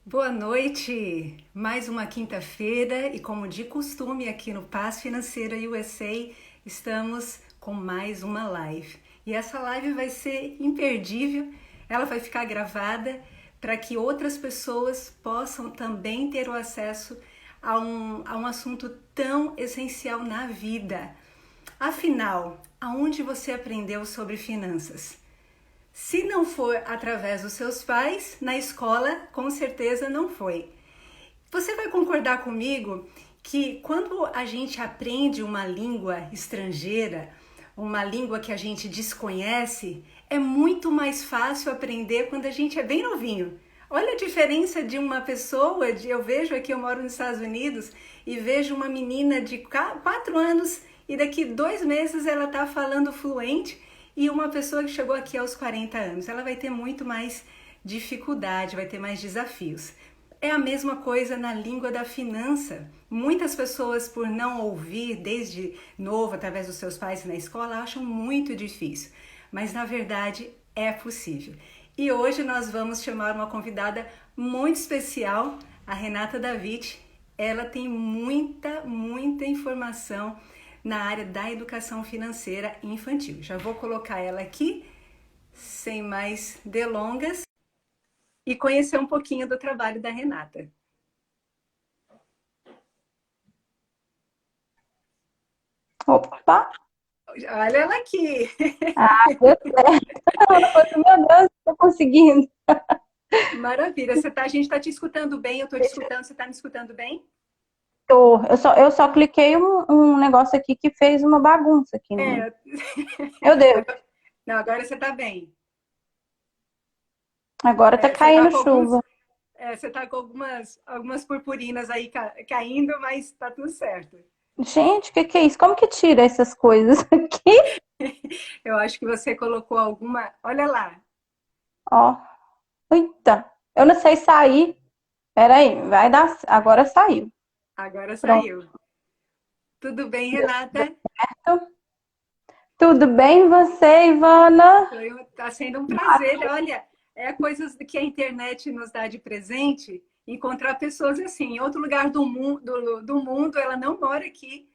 Boa noite! Mais uma quinta-feira e, como de costume, aqui no Paz Financeira USA, estamos com mais uma live. E essa live vai ser imperdível, ela vai ficar gravada para que outras pessoas possam também ter o acesso a um assunto tão essencial na vida. Afinal, aonde você aprendeu sobre finanças? Se não for através dos seus pais, na escola, com certeza não foi. Você vai concordar comigo que quando a gente aprende uma língua estrangeira, uma língua que a gente desconhece, é muito mais fácil aprender quando a gente é bem novinho. Olha a diferença de uma pessoa, eu vejo aqui, eu moro nos Estados Unidos, e vejo uma menina de 4 anos e daqui 2 meses ela está falando fluente, e uma pessoa que chegou aqui aos 40 anos, ela vai ter muito mais dificuldade, vai ter mais desafios. É a mesma coisa na língua da finança. Muitas pessoas, por não ouvir desde novo, através dos seus pais na escola, acham muito difícil. Mas, na verdade, é possível. E hoje nós vamos chamar uma convidada muito especial, a Renata David. Ela tem muita informação na área da educação financeira infantil. Já vou colocar ela aqui, sem mais delongas, e conhecer um pouquinho do trabalho da Renata. Opa! Olha ela aqui. Deu certo. Eu falei, meu Deus, estou conseguindo. Maravilha. A gente está te escutando bem, eu estou te escutando, você está me escutando bem? Eu só cliquei um negócio aqui que fez uma bagunça aqui. É. Meu Deus, Não, agora você está bem. agora tá Você está caindo com alguns, chuva. você tá com algumas purpurinas aí caindo, mas está tudo certo. Gente, o que é isso? Como que tira essas coisas aqui? Eu acho que você colocou alguma. Olha lá. Ó, eita, eu não sei sair. Peraí, vai dar. Agora saiu. Agora Pronto, saiu. Tudo bem, deu Renata? certo. Tudo bem, você, Ivana? Está sendo um prazer. Olha, é coisas que a internet nos dá de presente, encontrar pessoas assim, em outro lugar do mundo, ela não mora aqui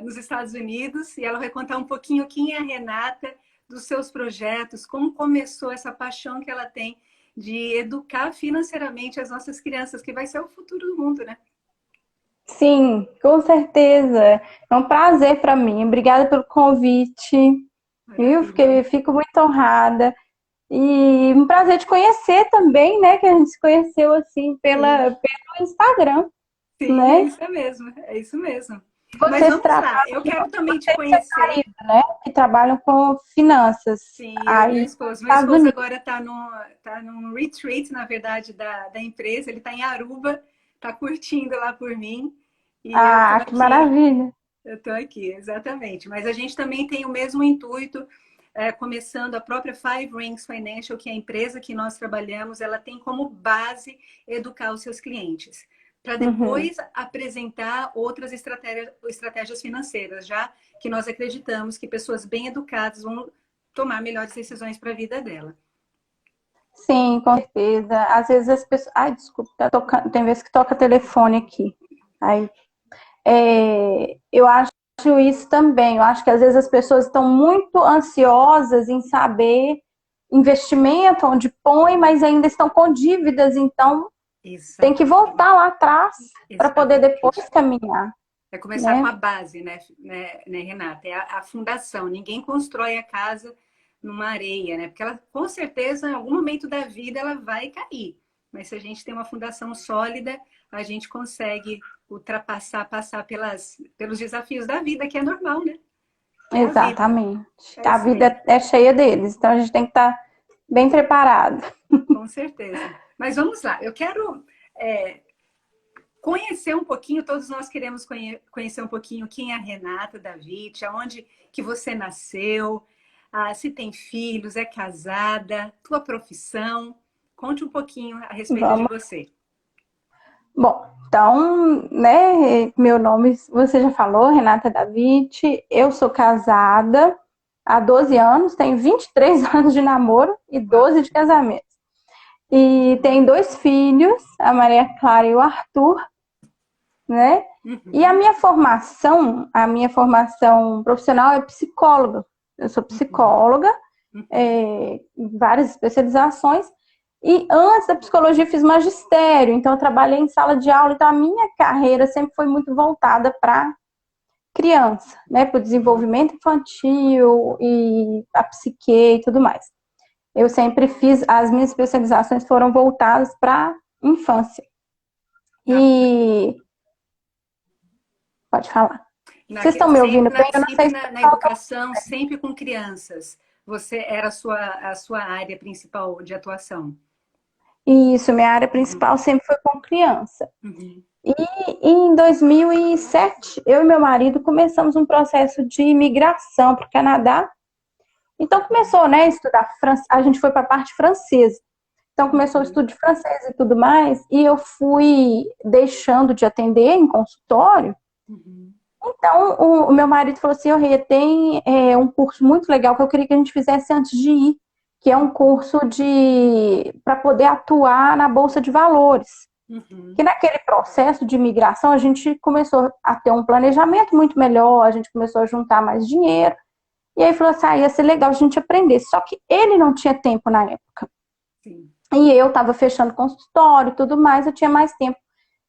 nos Estados Unidos, e ela vai contar um pouquinho quem é a Renata, dos seus projetos, como começou essa paixão que ela tem de educar financeiramente as nossas crianças, que vai ser o futuro do mundo, né? Sim, com certeza. É um prazer para mim. Obrigada pelo convite. Eu Maravilha. fico muito honrada. E um prazer te conhecer também, né? Que a gente se conheceu assim Sim, pelo Instagram, sim, é né? isso mesmo, é isso mesmo. Mas Vocês vamos trabalham, lá, eu quero também te você e seu conhecer. marido, né? Que trabalham com finanças Sim, eu e meu aí nos esposo. Meu Estados esposo Unidos. agora está num retreat, na verdade, da empresa. Ele está em Aruba, está curtindo lá por mim. E Ah, que maravilha. eu tô aqui, exatamente. Mas a gente também tem o mesmo intuito, começando a própria Five Rings Financial, que é a empresa que nós trabalhamos, ela tem como base educar os seus clientes, para Uhum. depois apresentar outras estratégias financeiras, já que nós acreditamos que pessoas bem educadas vão tomar melhores decisões para a vida dela. Sim, com certeza. Às vezes as pessoas. Ai, desculpa, tá tocando. Tem vezes que toca telefone aqui. Aí, eu acho isso também. Eu acho que às vezes as pessoas estão muito ansiosas em saber investimento, onde põe, mas ainda estão com dívidas, então tem que Exatamente, voltar lá atrás para poder depois exatamente. caminhar, É começar com né? a base, né, Renata? É a fundação. Ninguém constrói a casa numa areia, né? Porque ela, com certeza, em algum momento da vida, ela vai cair. Mas se a gente tem uma fundação sólida, a gente consegue ultrapassar, passar pelos desafios da vida, que é normal, né? É a vida. Exatamente. É A isso aí, vida é cheia deles, então a gente tem que estar bem preparado. com certeza. Mas vamos lá. Eu quero conhecer um pouquinho, todos nós queremos conhecer um pouquinho quem é a Renata David, aonde que você nasceu, se tem filhos, é casada, tua profissão. Conte um pouquinho a respeito de Vamos. você. Bom, então, né, meu nome você já falou, Renata David. Eu sou casada há 12 anos, tenho 23 anos de namoro e Uau, 12 de casamento. e tem 2 filhos, a Maria Clara e o Arthur, né? E a minha formação profissional é psicóloga. Eu sou psicóloga, várias especializações, e antes da psicologia fiz magistério, então eu trabalhei em sala de aula, então a minha carreira sempre foi muito voltada para criança, né? Para o desenvolvimento infantil e a psique e tudo mais. Eu sempre fiz, as minhas especializações foram voltadas para infância. E pode falar. Vocês estão me ouvindo bem? Eu não sei se na educação, sempre com crianças. Você era a sua área principal de atuação. Isso, minha área principal sempre foi com criança. E em 2007, eu e meu marido começamos um processo de imigração para o Canadá. Então começou, né, a estudar francês, a gente foi para a parte francesa. Então começou o estudo de francês e tudo mais, e eu fui deixando de atender em consultório. Então o meu marido falou assim, Rê, tem um curso muito legal que eu queria que a gente fizesse antes de ir, que é um curso para poder atuar na Bolsa de Valores. Que naquele processo de imigração a gente começou a ter um planejamento muito melhor, a gente começou a juntar mais dinheiro. E aí falou assim, ia ser legal a gente aprender. Só que ele não tinha tempo na época. Sim. E eu estava fechando consultório e tudo mais, eu tinha mais tempo.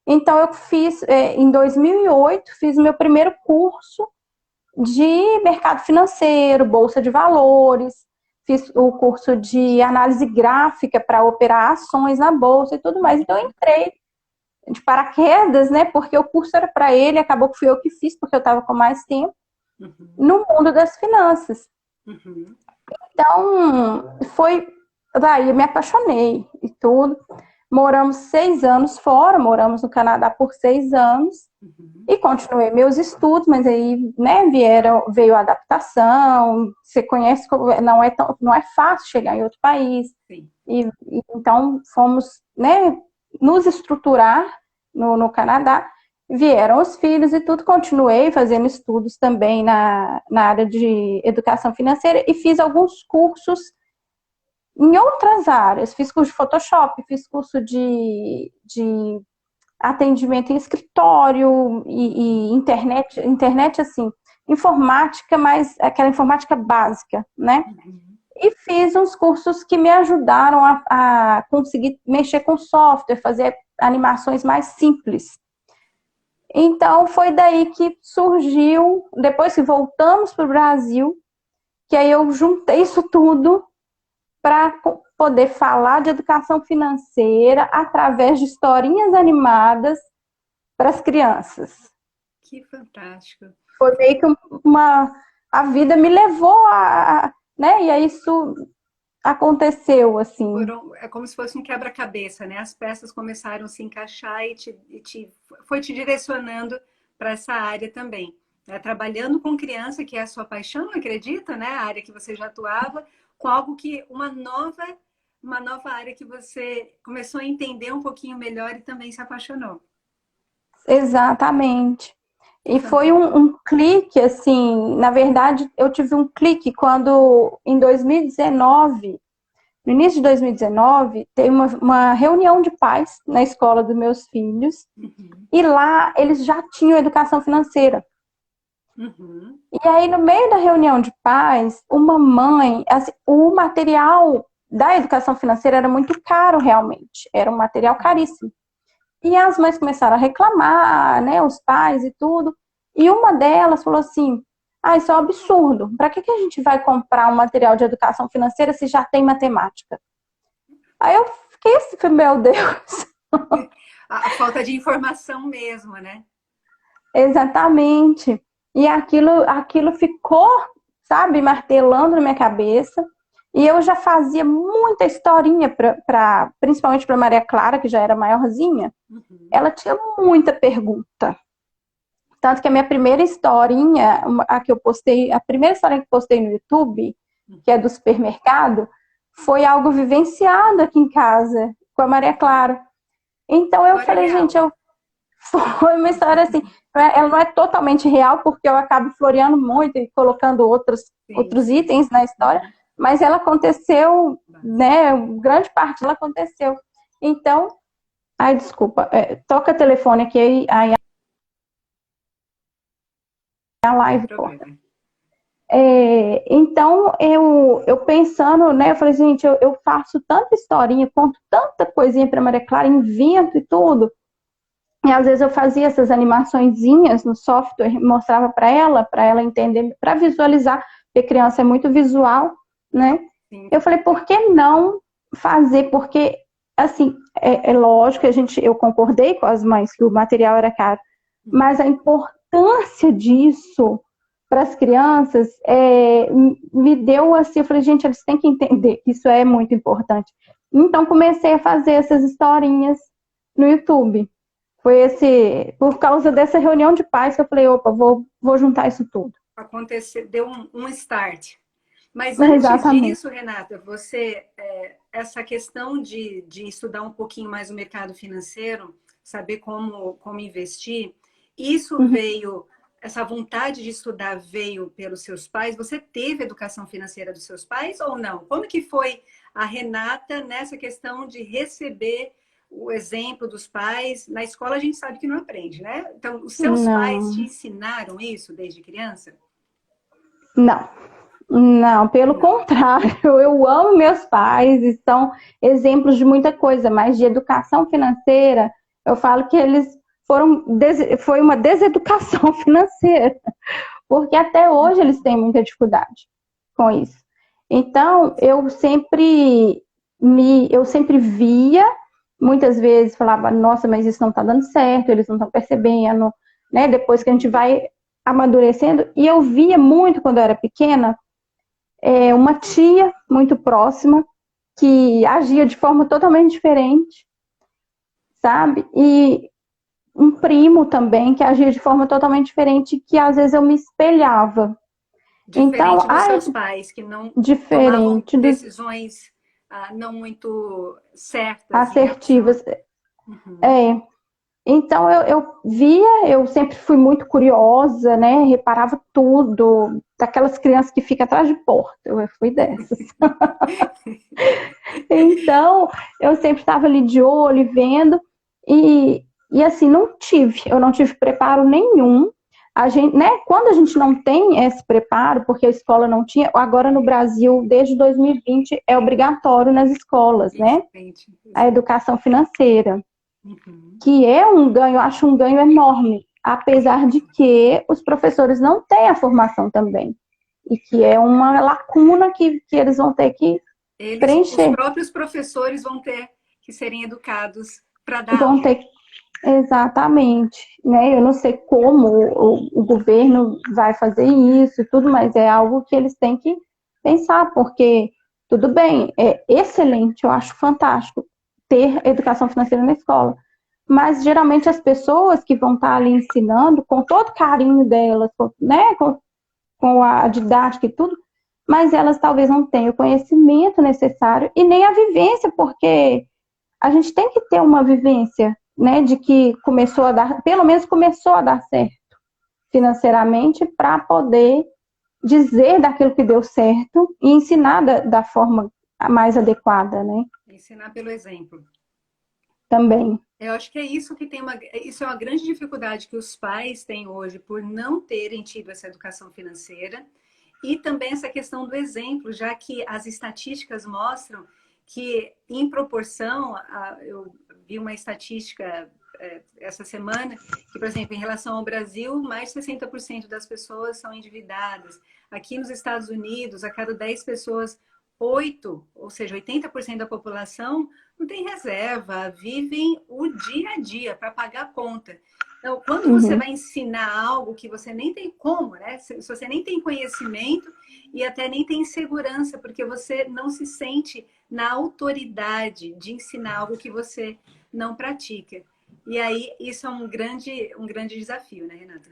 Então eu fiz, em 2008, fiz o meu primeiro curso de mercado financeiro, bolsa de valores, fiz o curso de análise gráfica para operar ações na bolsa e tudo mais. Então eu entrei de paraquedas, né? Porque o curso era para ele, acabou que fui eu que fiz, porque eu estava com mais tempo, no mundo das finanças. Então, daí eu me apaixonei e tudo. Moramos 6 anos fora, moramos no Canadá por 6 anos e continuei meus estudos, mas aí, né, veio a adaptação, você conhece, não é fácil chegar em outro país. E então fomos, né, nos estruturar no Canadá, vieram os filhos e tudo, continuei fazendo estudos também na área de educação financeira e fiz alguns cursos em outras áreas. Fiz curso de Photoshop, fiz curso de atendimento em escritório e internet assim, informática, mas aquela informática básica, né? E fiz uns cursos que me ajudaram a conseguir mexer com software, fazer animações mais simples. Então, foi daí que surgiu, depois que voltamos para o Brasil, que aí eu juntei isso tudo para poder falar de educação financeira através de historinhas animadas para as crianças. Que fantástico. Foi meio que a vida me levou né? E aí isso aconteceu, assim. É como se fosse um quebra-cabeça, né? As peças começaram a se encaixar e foi te direcionando para essa área também. Trabalhando com criança, que é a sua paixão, acredita, né? A área que você já atuava, com algo que uma nova área que você começou a entender um pouquinho melhor e também se apaixonou. Exatamente. E foi um clique, assim, na verdade, eu tive um clique quando, em 2019, no início de 2019, tem uma reunião de pais na escola dos meus filhos, e lá eles já tinham educação financeira. E aí, no meio da reunião de pais, uma mãe, assim, o material da educação financeira era muito caro, realmente, era um material caríssimo. E as mães começaram a reclamar, né, os pais e tudo. E uma delas falou assim, isso é um absurdo. Para que a gente vai comprar um material de educação financeira se já tem matemática? Aí eu fiquei assim, meu Deus. A falta de informação mesmo, né? Exatamente. E aquilo ficou, sabe, martelando na minha cabeça. E eu já fazia muita historinha, principalmente para Maria Clara, que já era maiorzinha. Ela tinha muita pergunta. Tanto que a minha primeira historinha, a primeira historinha que postei no YouTube, que é do supermercado, foi algo vivenciado aqui em casa, com a Maria Clara. Então eu falei, gente, foi uma história assim, ela não é totalmente real, porque eu acabo floreando muito e colocando outros itens na história, mas ela aconteceu, né? Grande parte dela aconteceu. Então, ai, desculpa, toca telefone aqui, aí a live corta. Então, eu pensando, né, eu falei, gente, eu faço tanta historinha, conto tanta coisinha para Maria Clara, invento e tudo, e às vezes eu fazia essas animaçõezinhas no software, mostrava para ela entender, para visualizar, porque criança é muito visual, né? Sim. Eu falei, por que não fazer? Porque, assim, é lógico que eu concordei com as mães que o material era caro, mas a importância disso para as crianças me deu assim, eu falei, gente, eles têm que entender que isso é muito importante. Então, comecei a fazer essas historinhas no YouTube. Foi por causa dessa reunião de pais que eu falei, opa, vou juntar isso tudo. Aconteceu, deu um start. Mas antes disso, Renata, essa questão de estudar um pouquinho mais o mercado financeiro, saber como investir, isso veio, essa vontade de estudar veio pelos seus pais? Você teve educação financeira dos seus pais ou não? Como que foi a Renata nessa questão de receber o exemplo dos pais? Na escola a gente sabe que não aprende, né? Então, os seus pais te ensinaram isso desde criança? Não, pelo contrário, eu amo meus pais e são exemplos de muita coisa, mas de educação financeira, eu falo que eles foi uma deseducação financeira, porque até hoje eles têm muita dificuldade com isso. Então, eu sempre via, muitas vezes falava, nossa, mas isso não está dando certo, eles não estão percebendo, né? Depois que a gente vai amadurecendo, e eu via muito quando eu era pequena, uma tia muito próxima que agia de forma totalmente diferente, sabe? E um primo também que agia de forma totalmente diferente, que às vezes eu me espelhava. Diferente dos seus pais, que não tomavam decisões não muito certas. Assertivas. Então, eu via, eu sempre fui muito curiosa, né? Reparava tudo, daquelas crianças que ficam atrás de porta, eu fui dessas. Então, eu sempre estava ali de olho, vendo, e assim, eu não tive preparo nenhum. A gente, né? Quando a gente não tem esse preparo, porque a escola não tinha, agora no Brasil, desde 2020, é obrigatório nas escolas, né? A educação financeira. Que é um ganho, eu acho um ganho enorme, apesar de que os professores não têm a formação também, e que é uma lacuna que eles vão ter que preencher. Os próprios professores vão ter que serem educados para dar aula. Exatamente, né? Eu não sei como o governo vai fazer isso e tudo, mas é algo que eles têm que pensar, porque tudo bem, é excelente, eu acho fantástico ter educação financeira na escola. Mas geralmente as pessoas que vão estar ali ensinando, com todo carinho delas, né, com a didática e tudo, mas elas talvez não tenham o conhecimento necessário e nem a vivência, porque a gente tem que ter uma vivência, né, de que começou a dar, pelo menos começou a dar certo financeiramente, para poder dizer daquilo que deu certo e ensinar da forma mais adequada, né? Ensinar pelo exemplo. Também. Eu acho que é isso que isso é uma grande dificuldade que os pais têm hoje por não terem tido essa educação financeira e também essa questão do exemplo, já que as estatísticas mostram que em proporção, eu vi uma estatística essa semana, que, por exemplo, em relação ao Brasil, mais de 60% das pessoas são endividadas. Aqui nos Estados Unidos, a cada 10 pessoas, 8, ou seja, 80% da população não tem reserva, vivem o dia a dia para pagar a conta. Então, quando você vai ensinar algo que você nem tem como, né? Se você nem tem conhecimento e até nem tem segurança, porque você não se sente na autoridade de ensinar algo que você não pratica. E aí, isso é um grande desafio, né, Renata?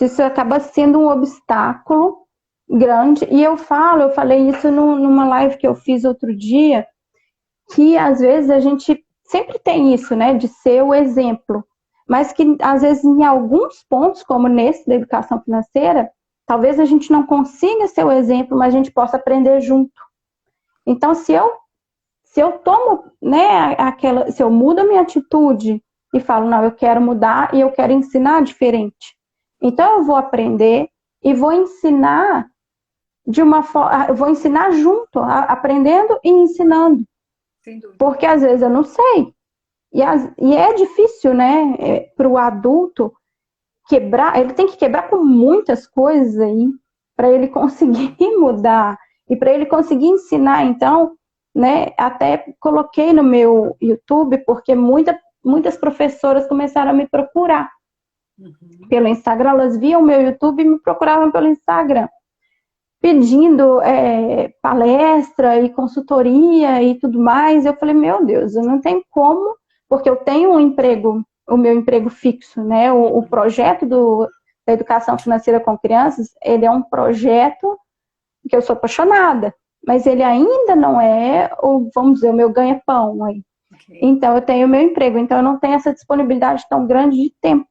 Isso acaba sendo um obstáculo grande. E eu falei isso numa live que eu fiz outro dia, que às vezes a gente sempre tem isso, né, de ser o exemplo, mas que às vezes em alguns pontos, como nesse da educação financeira, Talvez a gente não consiga ser o exemplo, mas a gente possa aprender junto. Então, se eu tomo, né, se eu mudo a minha atitude e falo, não, eu quero mudar e eu quero ensinar diferente. Então, eu vou aprender e vou ensinar de uma forma, eu vou ensinar junto, aprendendo e ensinando. Sem dúvida. Porque às vezes eu não sei. E é difícil, né, para o adulto quebrar, ele tem que quebrar com muitas coisas aí para ele conseguir mudar e para ele conseguir ensinar. Então, né, até coloquei no meu YouTube, porque muitas professoras começaram a me procurar pelo Instagram, elas viam o meu YouTube e me procuravam pelo Instagram, pedindo palestra e consultoria e tudo mais. Eu falei, meu Deus, eu não tenho como, porque eu tenho um emprego, o meu emprego fixo, né? O projeto da educação financeira com crianças, ele é um projeto que eu sou apaixonada, mas ele ainda não é, vamos dizer, o meu ganha-pão aí. Okay. Então, eu tenho o meu emprego, então eu não tenho essa disponibilidade tão grande de tempo.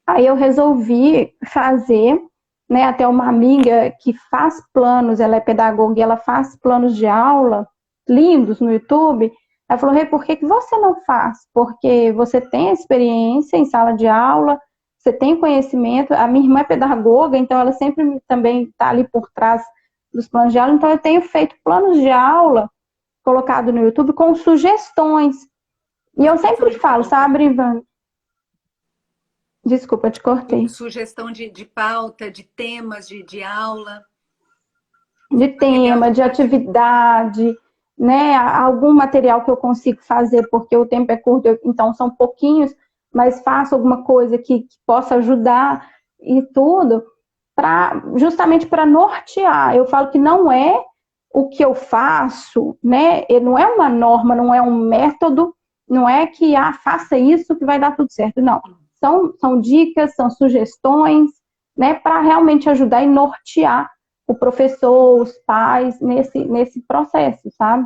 Aí eu resolvi fazer, né, até uma amiga que faz planos, ela é pedagoga e ela faz planos de aula lindos no YouTube. Ela falou, Rê, por que você não faz? Porque você tem experiência em sala de aula, você tem conhecimento, a minha irmã é pedagoga, então ela sempre também está ali por trás dos planos de aula, então eu tenho feito planos de aula colocado no YouTube com sugestões. E eu sempre falo, sabe, Ivan? Desculpa, te cortei. Sugestão de pauta, de temas, de aula. De tema, de atividade, né? Algum material que eu consigo fazer, porque o tempo é curto, então são pouquinhos, mas faço alguma coisa que possa ajudar e tudo, justamente para nortear. Eu falo que não é o que eu faço, né? Não é uma norma, não é um método, não é que faça isso que vai dar tudo certo, não. São dicas, são sugestões, né, para realmente ajudar e nortear o professor, os pais, nesse processo, sabe?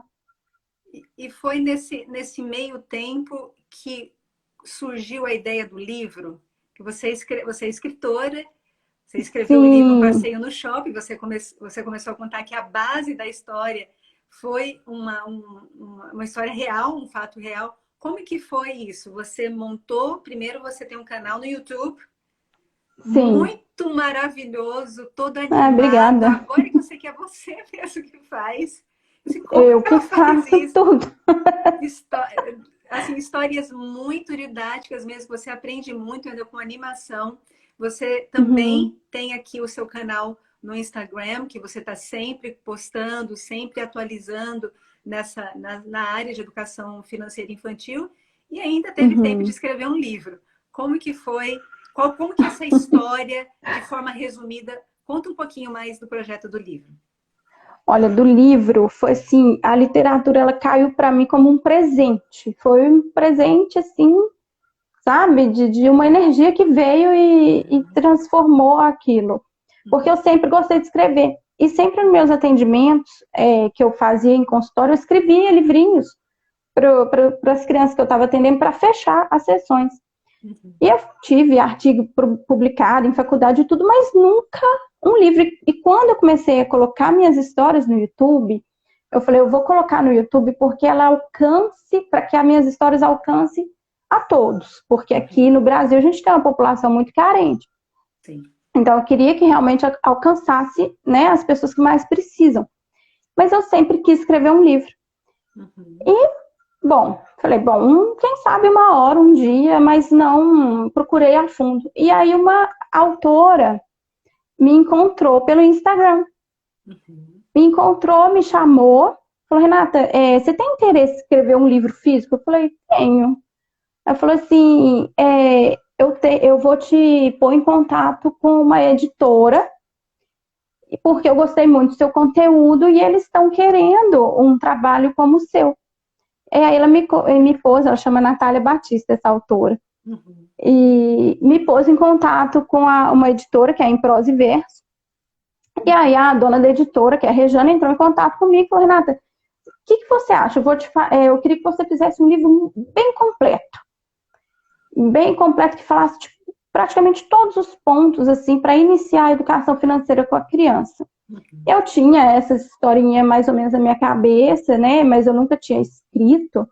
E foi nesse meio tempo que surgiu a ideia do livro, que você é escritora, você escreveu o livro Passeio no Shopping, você começou a contar que a base da história foi uma história real, um fato real. Como que foi isso? Você montou, primeiro você tem um canal no YouTube, muito maravilhoso, todo animado. Obrigada. Agora que eu sei que é você mesmo que faz. Eu que faço tudo. Assim, histórias muito didáticas mesmo, você aprende muito ainda com animação. Você também tem aqui o seu canal no Instagram, que você está sempre postando, sempre atualizando na área de educação financeira infantil, e ainda teve tempo de escrever um livro. Como que foi? Como que é essa história, de forma resumida? Conta um pouquinho mais do projeto do livro. Olha, do livro, foi assim, a literatura, ela caiu para mim como um presente. Foi um presente, assim, sabe? De uma energia que veio e transformou aquilo. Porque eu sempre gostei de escrever. E sempre nos meus atendimentos que eu fazia em consultório, eu escrevia livrinhos para as crianças que eu estava atendendo para fechar as sessões. E eu tive artigo publicado em faculdade e tudo, mas nunca um livro. E quando eu comecei a colocar minhas histórias no YouTube, eu falei, eu vou colocar no YouTube porque ela alcance, para que as minhas histórias alcancem a todos. Porque aqui no Brasil a gente tem uma população muito carente. Sim. Então eu queria que realmente alcançasse, né, as pessoas que mais precisam. Mas eu sempre quis escrever um livro. E bom, falei, quem sabe uma hora, um dia, mas não procurei a fundo. E aí uma autora me encontrou pelo Instagram. Me encontrou, me chamou, falou, Renata, você tem interesse em escrever um livro físico? Eu falei, tenho. Ela falou assim, eu vou te pôr em contato com uma editora, porque eu gostei muito do seu conteúdo e eles estão querendo um trabalho como o seu. E aí ela me pôs, ela chama Natália Batista, essa autora, e me pôs em contato com uma editora, que é em Prosa e Verso. E aí a dona da editora, que é a Rejane, entrou em contato comigo e falou, Renata, o que você acha? Eu queria que você fizesse um livro bem completo, que falasse praticamente todos os pontos, assim, para iniciar a educação financeira com a criança. Eu tinha essa historinha mais ou menos na minha cabeça, né? Mas eu nunca tinha escrito.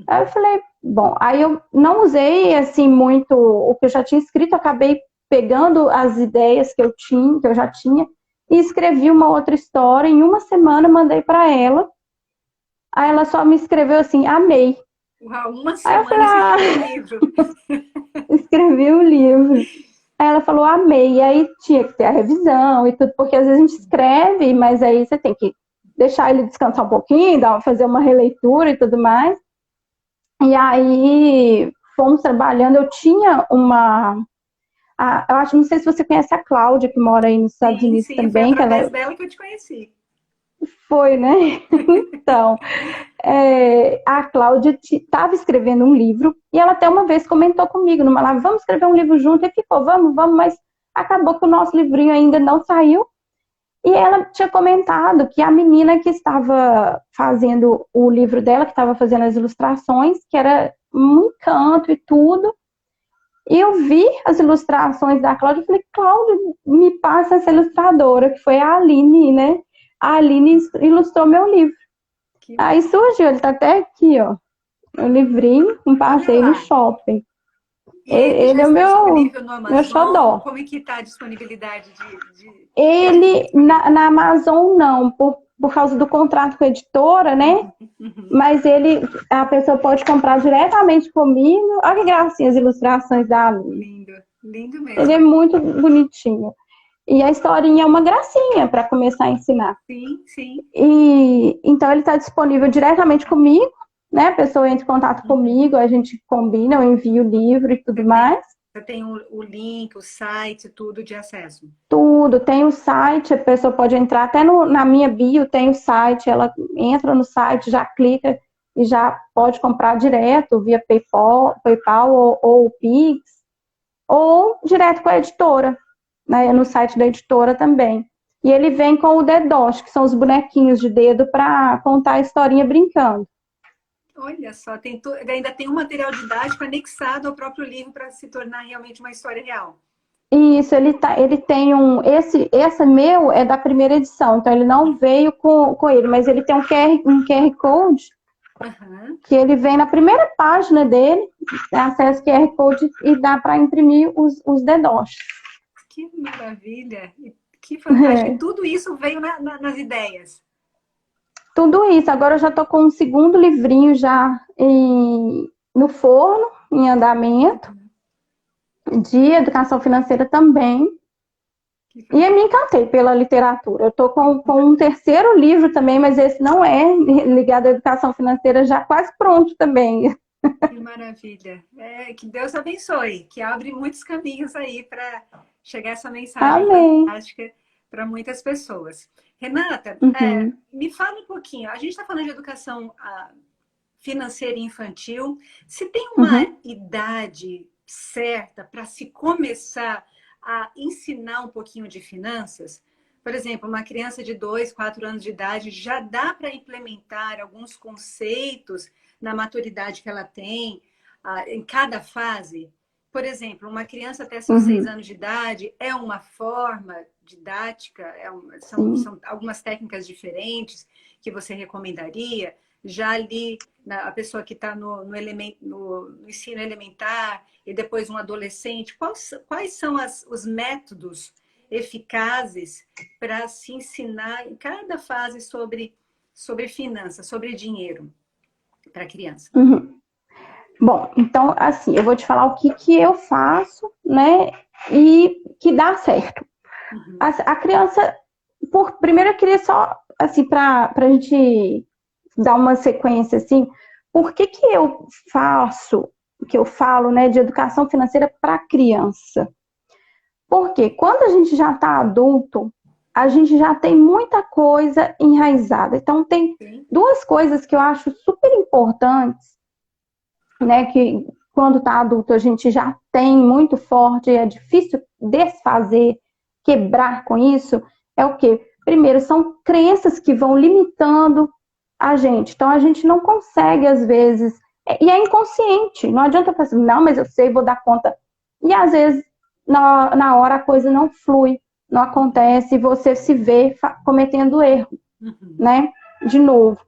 Aí eu falei, bom, aí eu não usei, assim, muito o que eu já tinha escrito, acabei pegando as ideias que eu tinha, que eu já tinha, e escrevi uma outra história. Em uma semana, mandei para ela. Aí ela só me escreveu assim, amei. Uau, uma Aí eu semana falei, escreveu um livro. escrevi o livro. Aí ela falou, amei. E aí tinha que ter a revisão e tudo, porque às vezes a gente escreve, mas aí você tem que deixar ele descansar um pouquinho, fazer uma releitura e tudo mais. E aí fomos trabalhando. Eu tinha eu acho, não sei se você conhece a Cláudia, que mora aí nos Estados Sim, Unidos sim, foi também, que através ela dela que eu te conheci. foi, né? Então, a Cláudia estava escrevendo um livro e ela até uma vez comentou comigo numa live, vamos escrever um livro junto, e ficou, vamos, mas acabou que o nosso livrinho ainda não saiu. E ela tinha comentado que a menina que estava fazendo o livro dela, que estava fazendo as ilustrações, que era um encanto e tudo. E eu vi as ilustrações da Cláudia e falei, Cláudia, me passa essa ilustradora, que foi a Aline, né? A Aline ilustrou meu livro. Que Aí surgiu, ele tá até aqui, ó, o livrinho, um Olha passeio no lá. shopping. E ele já Ele é o está meu, disponível no meu Amazon? xodó. Como é que está a disponibilidade já fica Ele, disponível? na Amazon, não, por causa do contrato com a editora, né? Uhum. Mas a pessoa pode comprar diretamente comigo. Olha que gracinha as ilustrações da Aline. Lindo, lindo Ele é mesmo. muito bonitinho. E a historinha é uma gracinha para começar a ensinar. Sim, sim. E então ele está disponível diretamente comigo, né? A pessoa entra em contato Uhum. comigo, a gente combina, eu envio o livro e tudo Você tem, mais. você tem o link, o site, tudo de acesso. Tudo, tem o site, a pessoa pode entrar, até na minha bio tem o site, ela entra no site, já clica e já pode comprar direto via PayPal ou Pix, ou direto com a editora, né, no site da editora também. E ele vem com o dedoche, que são os bonequinhos de dedo para contar a historinha brincando. Olha só, ainda tem um material didático anexado ao próprio livro para se tornar realmente uma história real. Isso, ele tem esse meu é da primeira edição, então ele não veio com ele, mas ele tem um QR Code Uhum. que ele vem na primeira página dele, acessa o QR Code e dá para imprimir os dedoches. Que maravilha! Que fantástico! E tudo isso veio nas ideias. Tudo isso. Agora eu já estou com um segundo livrinho já no forno, em andamento, de educação financeira também. Que E eu me fantástico! encantei pela literatura. Eu estou com um terceiro livro também, mas esse não é ligado à educação financeira, já quase pronto também. Que maravilha! Que Deus abençoe, que abre muitos caminhos aí para chegar essa mensagem Amém. fantástica para muitas pessoas. Renata, Uhum, me fala um pouquinho. A gente está falando de educação financeira e infantil. Se tem uma uhum, idade certa para se começar a ensinar um pouquinho de finanças, por exemplo, uma criança de 2, 4 anos de idade já dá para implementar alguns conceitos na maturidade que ela tem, em cada fase. Por exemplo, uma criança até seus 6 uhum, anos de idade é uma forma didática, sim. são algumas técnicas diferentes que você recomendaria. Já ali, a pessoa que está no ensino elementar e depois um adolescente, quais são os métodos eficazes para se ensinar em cada fase sobre finanças, sobre dinheiro para a criança? Uhum. Bom, então, assim, eu vou te falar o que eu faço, né, e que dá certo. Uhum. A criança, primeiro eu queria só, assim, para a gente dar uma sequência, assim, por que eu faço, o que eu falo, né, de educação financeira para criança? Porque quando a gente já está adulto, a gente já tem muita coisa enraizada. Então, tem Sim. duas coisas que eu acho super importantes, né, que quando está adulto a gente já tem muito forte, é difícil desfazer, quebrar com isso, é o quê? Primeiro, são crenças que vão limitando a gente. Então, a gente não consegue, às vezes, e é inconsciente. Não adianta falar assim, não, mas eu sei, vou dar conta. E às vezes, na hora, a coisa não flui, não acontece, e você se vê cometendo erro, né? De novo.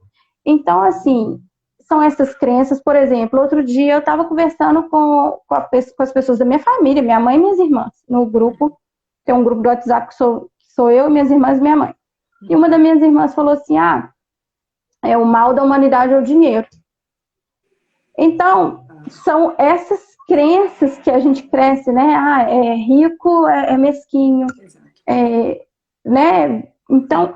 Então, assim, são essas crenças. Por exemplo, outro dia eu estava conversando com as pessoas da minha família, minha mãe e minhas irmãs, no grupo. Tem um grupo do WhatsApp que sou eu, minhas irmãs e minha mãe. E uma das minhas irmãs falou assim: o mal da humanidade é o dinheiro. Então, são essas crenças que a gente cresce, né? É rico, é mesquinho, né? Então,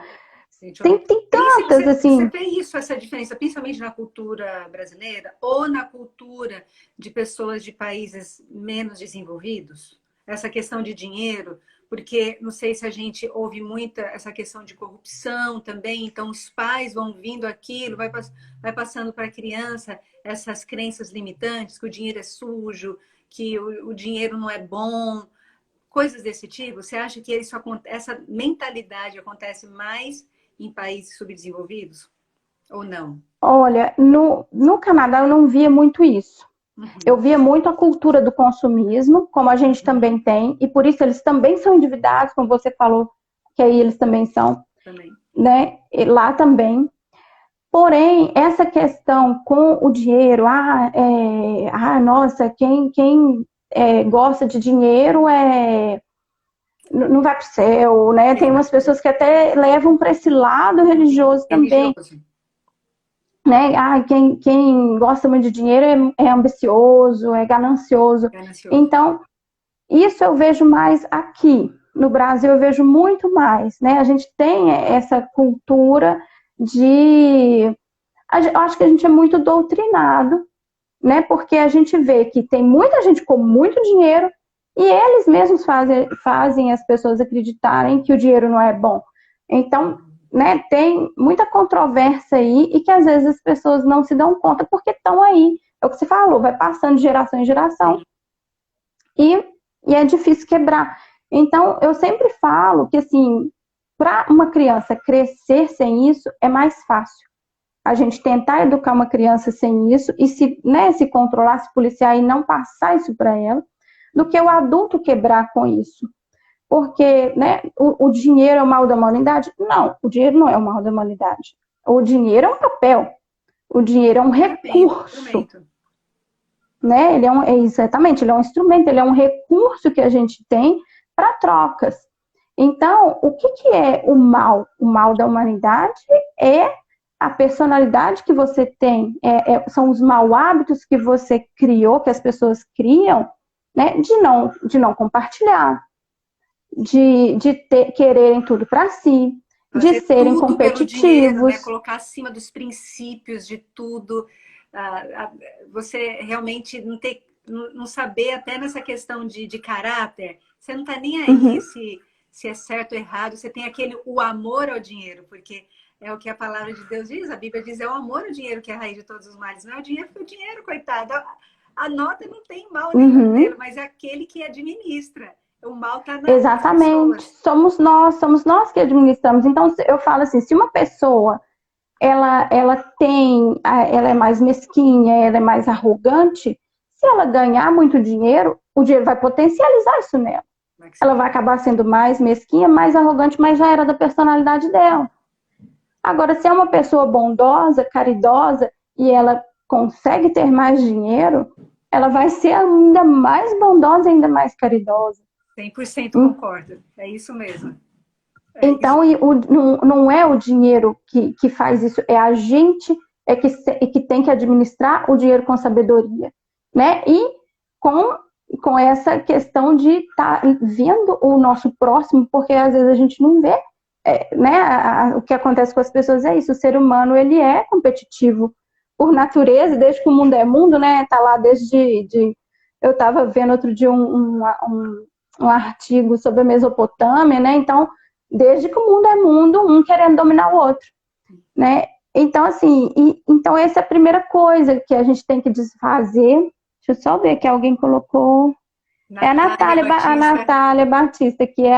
tem tantas, assim... Você vê isso, essa diferença, principalmente na cultura brasileira ou na cultura de pessoas de países menos desenvolvidos? Essa questão de dinheiro, porque não sei se a gente ouve muita essa questão de corrupção também, então os pais vão vindo aquilo, vai passando para a criança essas crenças limitantes, que o dinheiro é sujo, que o dinheiro não é bom, coisas desse tipo. Você acha que essa mentalidade acontece mais em países subdesenvolvidos ou não? Olha, no Canadá eu não via muito isso. Eu via muito a cultura do consumismo, como a gente também tem, e por isso eles também são endividados, como você falou, que aí eles também são, né? E lá também. Porém, essa questão com o dinheiro, nossa, quem gosta de dinheiro não vai para o céu, né? Tem umas pessoas que até levam para esse lado religioso também. Né? Quem gosta muito de dinheiro é ambicioso, é ganancioso. Então, isso eu vejo mais aqui. No Brasil eu vejo muito mais, né? A gente tem essa cultura de... Eu acho que a gente é muito doutrinado, né? Porque a gente vê que tem muita gente com muito dinheiro e eles mesmos fazem as pessoas acreditarem que o dinheiro não é bom. Então, né, tem muita controvérsia aí e que às vezes as pessoas não se dão conta porque estão aí. É o que você falou, vai passando de geração em geração e é difícil quebrar. Então, eu sempre falo que, assim, para uma criança crescer sem isso é mais fácil. A gente tentar educar uma criança sem isso e se controlar, se policiar e não passar isso para ela, do que o adulto quebrar com isso. Porque, né, o dinheiro é o mal da humanidade? Não, o dinheiro não é o mal da humanidade. O dinheiro é um papel. O dinheiro é um recurso. Né? Exatamente, ele é um instrumento, ele é um recurso que a gente tem para trocas. Então, o que é o mal? O mal da humanidade é a personalidade que você tem, são os mau hábitos que você criou, que as pessoas criam, né, de não compartilhar, de quererem tudo para si, de serem tudo competitivos. Pelo dinheiro, né? Colocar acima dos princípios de tudo. Você realmente não saber, até nessa questão de caráter, você não está nem aí se é certo ou errado, você tem o amor ao dinheiro, porque é o que a palavra de Deus diz, a Bíblia diz, é o amor ao dinheiro que é a raiz de todos os males. Não é o dinheiro, porque o dinheiro, coitado, a nota não tem mal nenhum nele, mas é aquele que administra. O mal está nas Exatamente. Somos nós que administramos. Então, eu falo assim, se uma pessoa ela é mais mesquinha, ela é mais arrogante, se ela ganhar muito dinheiro, o dinheiro vai potencializar isso nela. Ela vai acabar sendo mais mesquinha, mais arrogante, mas já era da personalidade dela. Agora, se é uma pessoa bondosa, caridosa, e ela consegue ter mais dinheiro, ela vai ser ainda mais bondosa, ainda mais caridosa. 100% concordo. É isso mesmo. Então, não é o dinheiro que faz isso, é a gente que tem que administrar o dinheiro com sabedoria, né? E com essa questão de estar vendo o nosso próximo, porque às vezes a gente não vê, né? O que acontece com as pessoas é isso, o ser humano, ele é competitivo por natureza, desde que o mundo é mundo, né? Tá lá eu estava vendo outro dia um artigo sobre a Mesopotâmia, né? Então, desde que o mundo é mundo, um querendo dominar o outro, né? Então, assim, então essa é a primeira coisa que a gente tem que desfazer. Deixa eu só ver que alguém colocou. É a Natália Batista, que é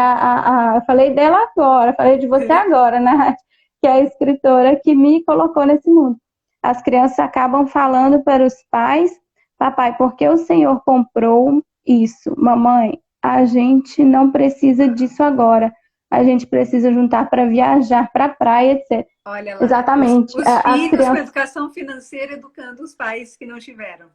eu falei dela agora, falei de você agora, né? Que é a escritora que me colocou nesse mundo. As crianças acabam falando para os pais, papai, porque o Senhor comprou isso, mamãe, a gente não precisa disso agora. A gente precisa juntar para viajar para a praia, etc. Olha lá, Exatamente. os As filhos com crianças, educação financeira educando os pais que não tiveram.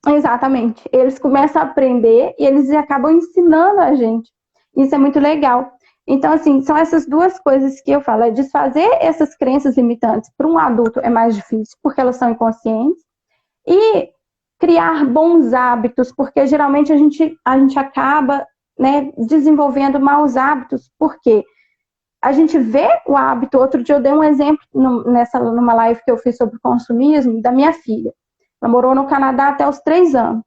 exatamente. Eles começam a aprender e eles acabam ensinando a gente. Isso é muito legal. Então, assim, são essas duas coisas que eu falo. É desfazer essas crenças limitantes para um adulto é mais difícil, porque elas são inconscientes. E criar bons hábitos, porque geralmente a gente acaba, né, desenvolvendo maus hábitos, porque a gente vê o hábito. Outro dia eu dei um exemplo numa live que eu fiz sobre consumismo da minha filha. Ela morou no Canadá até os 3 anos.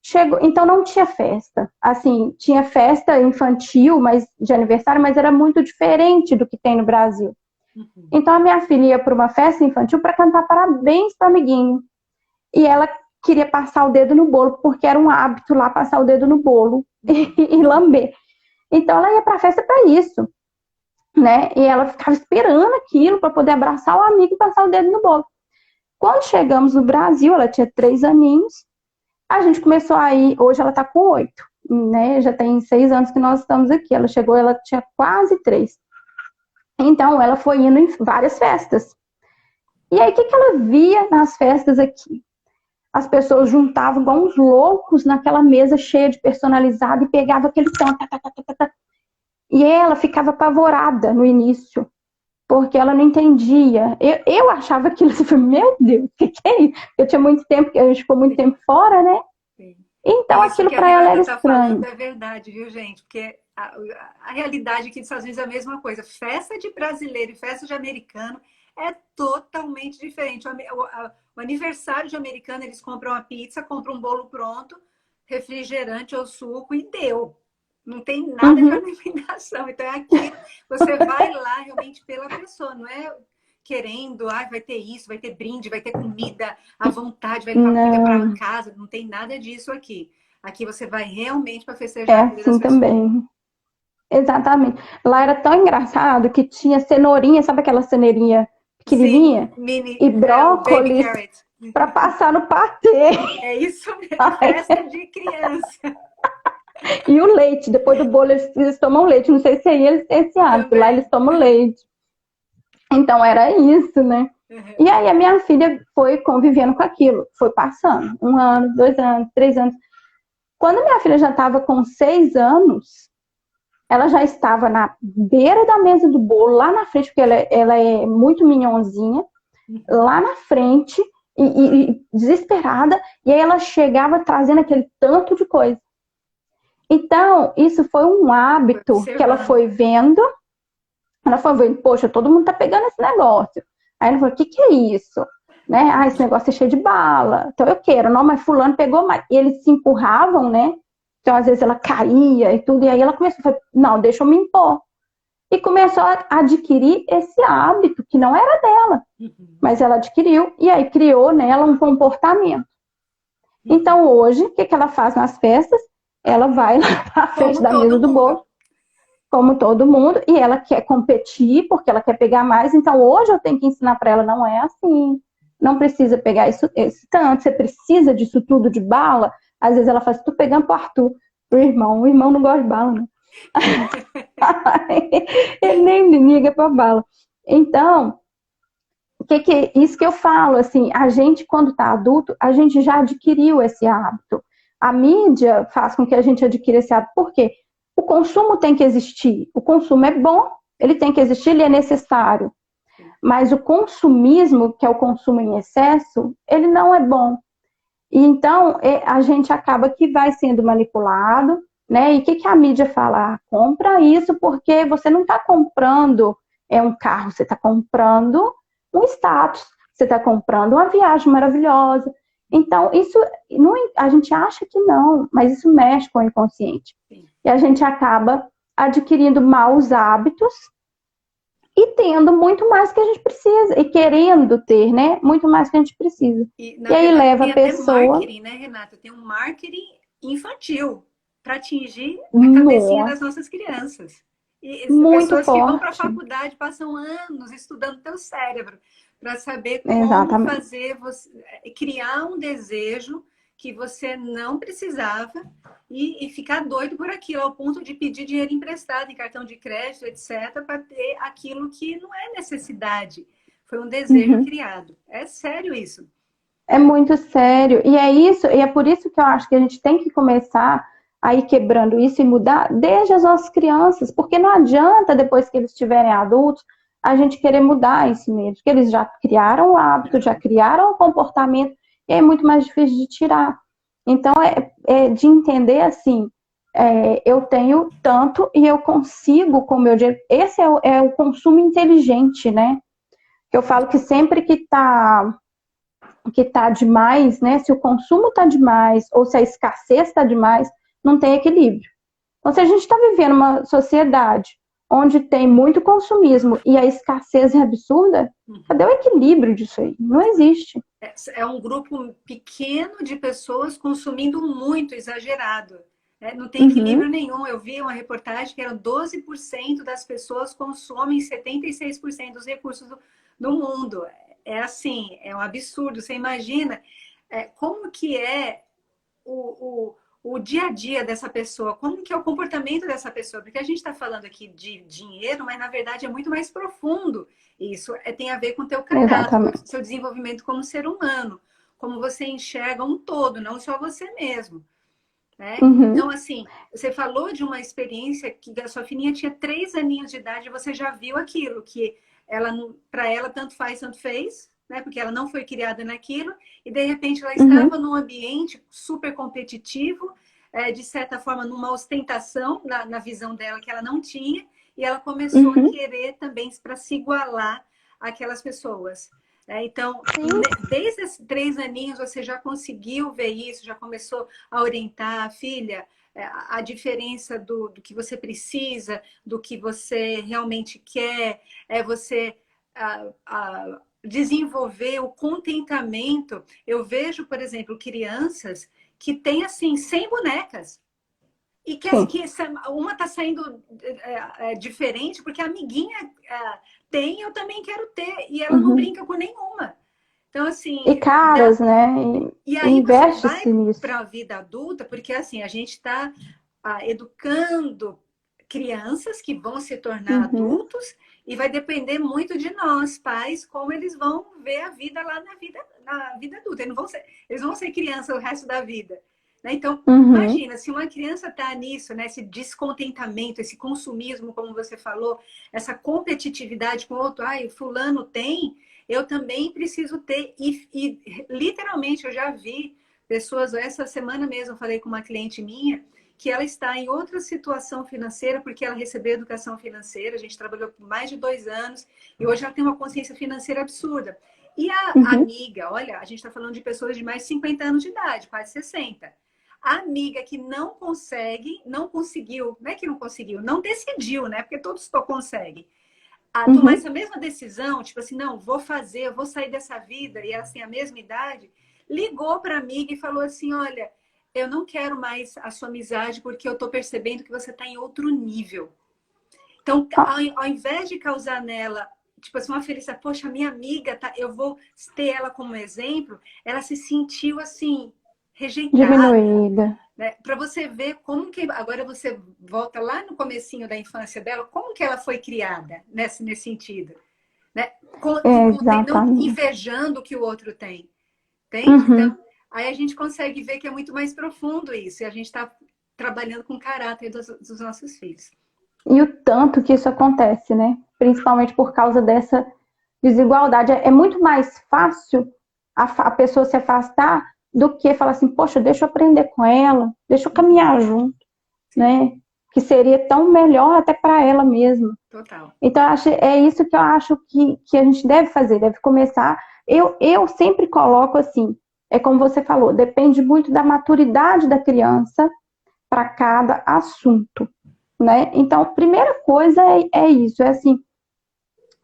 Chegou, então não tinha festa. Assim, tinha festa infantil, mas de aniversário, mas era muito diferente do que tem no Brasil. Uhum. Então a minha filha ia para uma festa infantil para cantar parabéns para o amiguinho. E ela queria passar o dedo no bolo, porque era um hábito lá passar o dedo no bolo e lamber. Então ela ia para a festa para isso, né? E ela ficava esperando aquilo para poder abraçar o amigo e passar o dedo no bolo. Quando chegamos no Brasil, ela tinha 3 aninhos, a gente começou a ir, hoje ela está com 8, né? Já tem 6 anos que nós estamos aqui. Ela chegou, ela tinha quase 3. Então ela foi indo em várias festas. E aí o que ela via nas festas aqui? As pessoas juntavam igual uns loucos naquela mesa cheia de personalizado e pegava aquele som. Tá, tá, tá, tá, tá. E ela ficava apavorada no início, porque ela não entendia. Eu achava aquilo assim, meu Deus, o que é isso? Eu tinha muito tempo, a gente ficou muito tempo fora, né? Sim. Então Isso aquilo que a para ela Renata era está falando estranho. é verdade, viu, gente? Porque a realidade aqui dos Estados Unidos é a mesma coisa. Festa de brasileiro e festa de americano é totalmente diferente. O aniversário de americano, eles compram a pizza, compram um bolo pronto, refrigerante ou suco e deu. Não tem nada de Uhum. alimentação. Então é aquilo, você vai lá realmente pela pessoa, não é querendo, vai ter isso, vai ter brinde, vai ter comida à vontade, vai levar comida para Não, casa. Não tem nada disso aqui. Aqui você vai realmente para é festejar a vida das assim pessoas. também. Exatamente. Lá era tão engraçado que tinha cenourinha, sabe aquela cenourinha Sim, pequenininha? mini, E o baby brócolis carrot. para passar no patê. É isso mesmo, festa de criança E o leite, depois do bolo eles tomam leite. Não sei se aí eles têm esse hábito, lá eles também. tomam leite. Então era isso, né? Uhum. E aí a minha filha foi convivendo com aquilo, foi passando. 1 ano, 2 anos, 3 anos. Quando minha filha já estava com 6 anos, ela já estava na beira da mesa do bolo, lá na frente, porque ela é muito minhonzinha, lá na frente, e desesperada, e aí ela chegava trazendo aquele tanto de coisa. Então, isso foi um Foi hábito que ela observando. foi vendo. Ela foi vendo, poxa, todo mundo tá pegando esse negócio. Aí ela falou, o que que é isso? Né? Ah, esse negócio é cheio de bala. Então eu quero, não, mas fulano pegou mais. E eles se empurravam, né? Então às vezes ela caía e tudo. E aí ela começou a falar, não, deixa eu me impor. E começou a adquirir esse hábito, que não era dela, Uhum. mas ela adquiriu. E aí criou nela um comportamento. Uhum. Então hoje, o que que ela faz nas festas? Ela vai lá na frente Como da mesa todo do mundo. bolo, como todo mundo, e ela quer competir porque ela quer pegar mais. Então hoje eu tenho que ensinar para ela, não é assim, não precisa pegar isso, esse tanto, você precisa disso tudo de bala. Às vezes ela faz, tô pegando pro Arthur, pro irmão, o irmão não gosta de bala, né? Ele nem liga pra bala. Então, isso que eu falo, assim, a gente quando tá adulto, a gente já adquiriu esse hábito. A mídia faz com que a gente adquira esse hábito. Por quê? O consumo tem que existir. O consumo é bom, ele tem que existir, ele é necessário. Mas o consumismo, que é o consumo em excesso, ele não é bom. E então a gente acaba que vai sendo manipulado, né? E o que a mídia fala? Ah, compra isso porque você não está comprando um carro, você está comprando um status, você está comprando uma viagem maravilhosa. Então, isso não, a gente acha que não, mas isso mexe com o inconsciente. Sim. E a gente acaba adquirindo maus hábitos e tendo muito mais que a gente precisa, e querendo ter, né? Muito mais que a gente precisa. E, E na aí verdade, leva a tem até pessoa. marketing, né, Renata? Tem um marketing infantil para atingir a cabecinha das Nossa, nossas crianças. E muito pessoas que vão para a forte. faculdade passam anos estudando teu cérebro para saber como Exatamente. fazer você criar um desejo que você não precisava e ficar doido por aquilo, ao ponto de pedir dinheiro emprestado em cartão de crédito, etc., para ter aquilo que não é necessidade. Foi um desejo Uhum. criado. É sério isso. É muito sério. E é isso, e é por isso que eu acho que a gente tem que começar a ir quebrando isso e mudar desde as nossas crianças, porque não adianta, depois que eles estiverem adultos, a gente querer mudar isso neles, porque eles já criaram o hábito, já criaram o comportamento, e é muito mais difícil de tirar. Então, é de entender assim, eu tenho tanto e eu consigo com o meu dinheiro. Esse é o consumo inteligente, né? Eu falo que sempre que está demais, né? Se o consumo está demais ou se a escassez está demais, não tem equilíbrio. Então, se a gente está vivendo uma sociedade onde tem muito consumismo e a escassez é absurda, cadê o equilíbrio disso aí? Não existe. É um grupo pequeno de pessoas consumindo muito, exagerado. Não tem equilíbrio Uhum. nenhum. Eu vi uma reportagem que eram 12% das pessoas consomem 76% dos recursos do mundo. É assim, é um absurdo. Você imagina como que é o dia a dia dessa pessoa, como que é o comportamento dessa pessoa, porque a gente está falando aqui de dinheiro, mas na verdade é muito mais profundo. Isso tem a ver com o teu caráter, com o Exatamente. seu desenvolvimento como ser humano, como você enxerga um todo, não só você mesmo. Né? Então, Uhum. assim, você falou de uma experiência que a sua filhinha tinha 3 aninhos de idade e você já viu aquilo, que ela, para ela, tanto faz, tanto fez, né? Porque ela não foi criada naquilo, e de repente ela estava Uhum. num ambiente super competitivo, de certa forma, numa ostentação na visão dela que ela não tinha, e ela começou a Uhum. querer também para se igualar àquelas pessoas. Então, Sim. desde esses 3 aninhos, você já conseguiu ver isso, já começou a orientar a filha a diferença do que você precisa, do que você realmente quer, você desenvolver o contentamento. Eu vejo, por exemplo, crianças que têm assim 100 bonecas e Sim. uma está saindo diferente porque a amiguinha tem, eu também quero ter, e ela não Uhum. brinca com nenhuma. Então, assim, E caras, né? e E aí você vai investe-se nisso. para a vida adulta, porque assim, a gente está educando crianças que vão se tornar Uhum. adultos e vai depender muito de nós, pais, como eles vão ver a vida lá na vida adulta. Eles vão ser criança o resto da vida. Né? Então, Uhum. imagina, se uma criança está nisso, né, esse descontentamento, esse consumismo, como você falou, essa competitividade com o outro, o fulano tem, eu também preciso ter. E literalmente eu já vi pessoas, essa semana mesmo eu falei com uma cliente minha, que ela está em outra situação financeira, porque ela recebeu educação financeira, a gente trabalhou por mais de 2 anos, e hoje ela tem uma consciência financeira absurda. E a Uhum. amiga, olha, a gente está falando de pessoas de mais de 50 anos de idade, quase 60. A amiga que não consegue, não conseguiu, não é que não conseguiu, não decidiu, né? Porque todos conseguem. A tomar Uhum. essa mesma decisão, tipo assim, não, vou fazer, eu vou sair dessa vida, e ela tem a mesma idade, ligou para a amiga e falou assim: olha, eu não quero mais a sua amizade porque eu estou percebendo que você está em outro nível. Então, Ó, ao invés de causar nela, tipo assim, uma felicidade, poxa, minha amiga, tá, eu vou ter ela como exemplo, ela se sentiu assim, rejeitada. diminuída. Né? Para você ver como que agora você volta lá no comecinho da infância dela, como que ela foi criada nesse sentido, né? Não Exatamente. invejando o que o outro tem, entende? Então, Uhum. aí a gente consegue ver que é muito mais profundo isso, e a gente está trabalhando com o caráter dos nossos filhos. E o tanto que isso acontece, né? Principalmente por causa dessa desigualdade. É muito mais fácil a pessoa se afastar do que falar assim, poxa, deixa eu aprender com ela, deixa eu caminhar junto, Sim, né? Que seria tão melhor até para ela mesma. total. Então, é isso que eu acho que a gente deve fazer, deve começar. Eu sempre coloco assim, é como você falou, depende muito da maturidade da criança para cada assunto, né? Então, a primeira coisa é isso, é assim,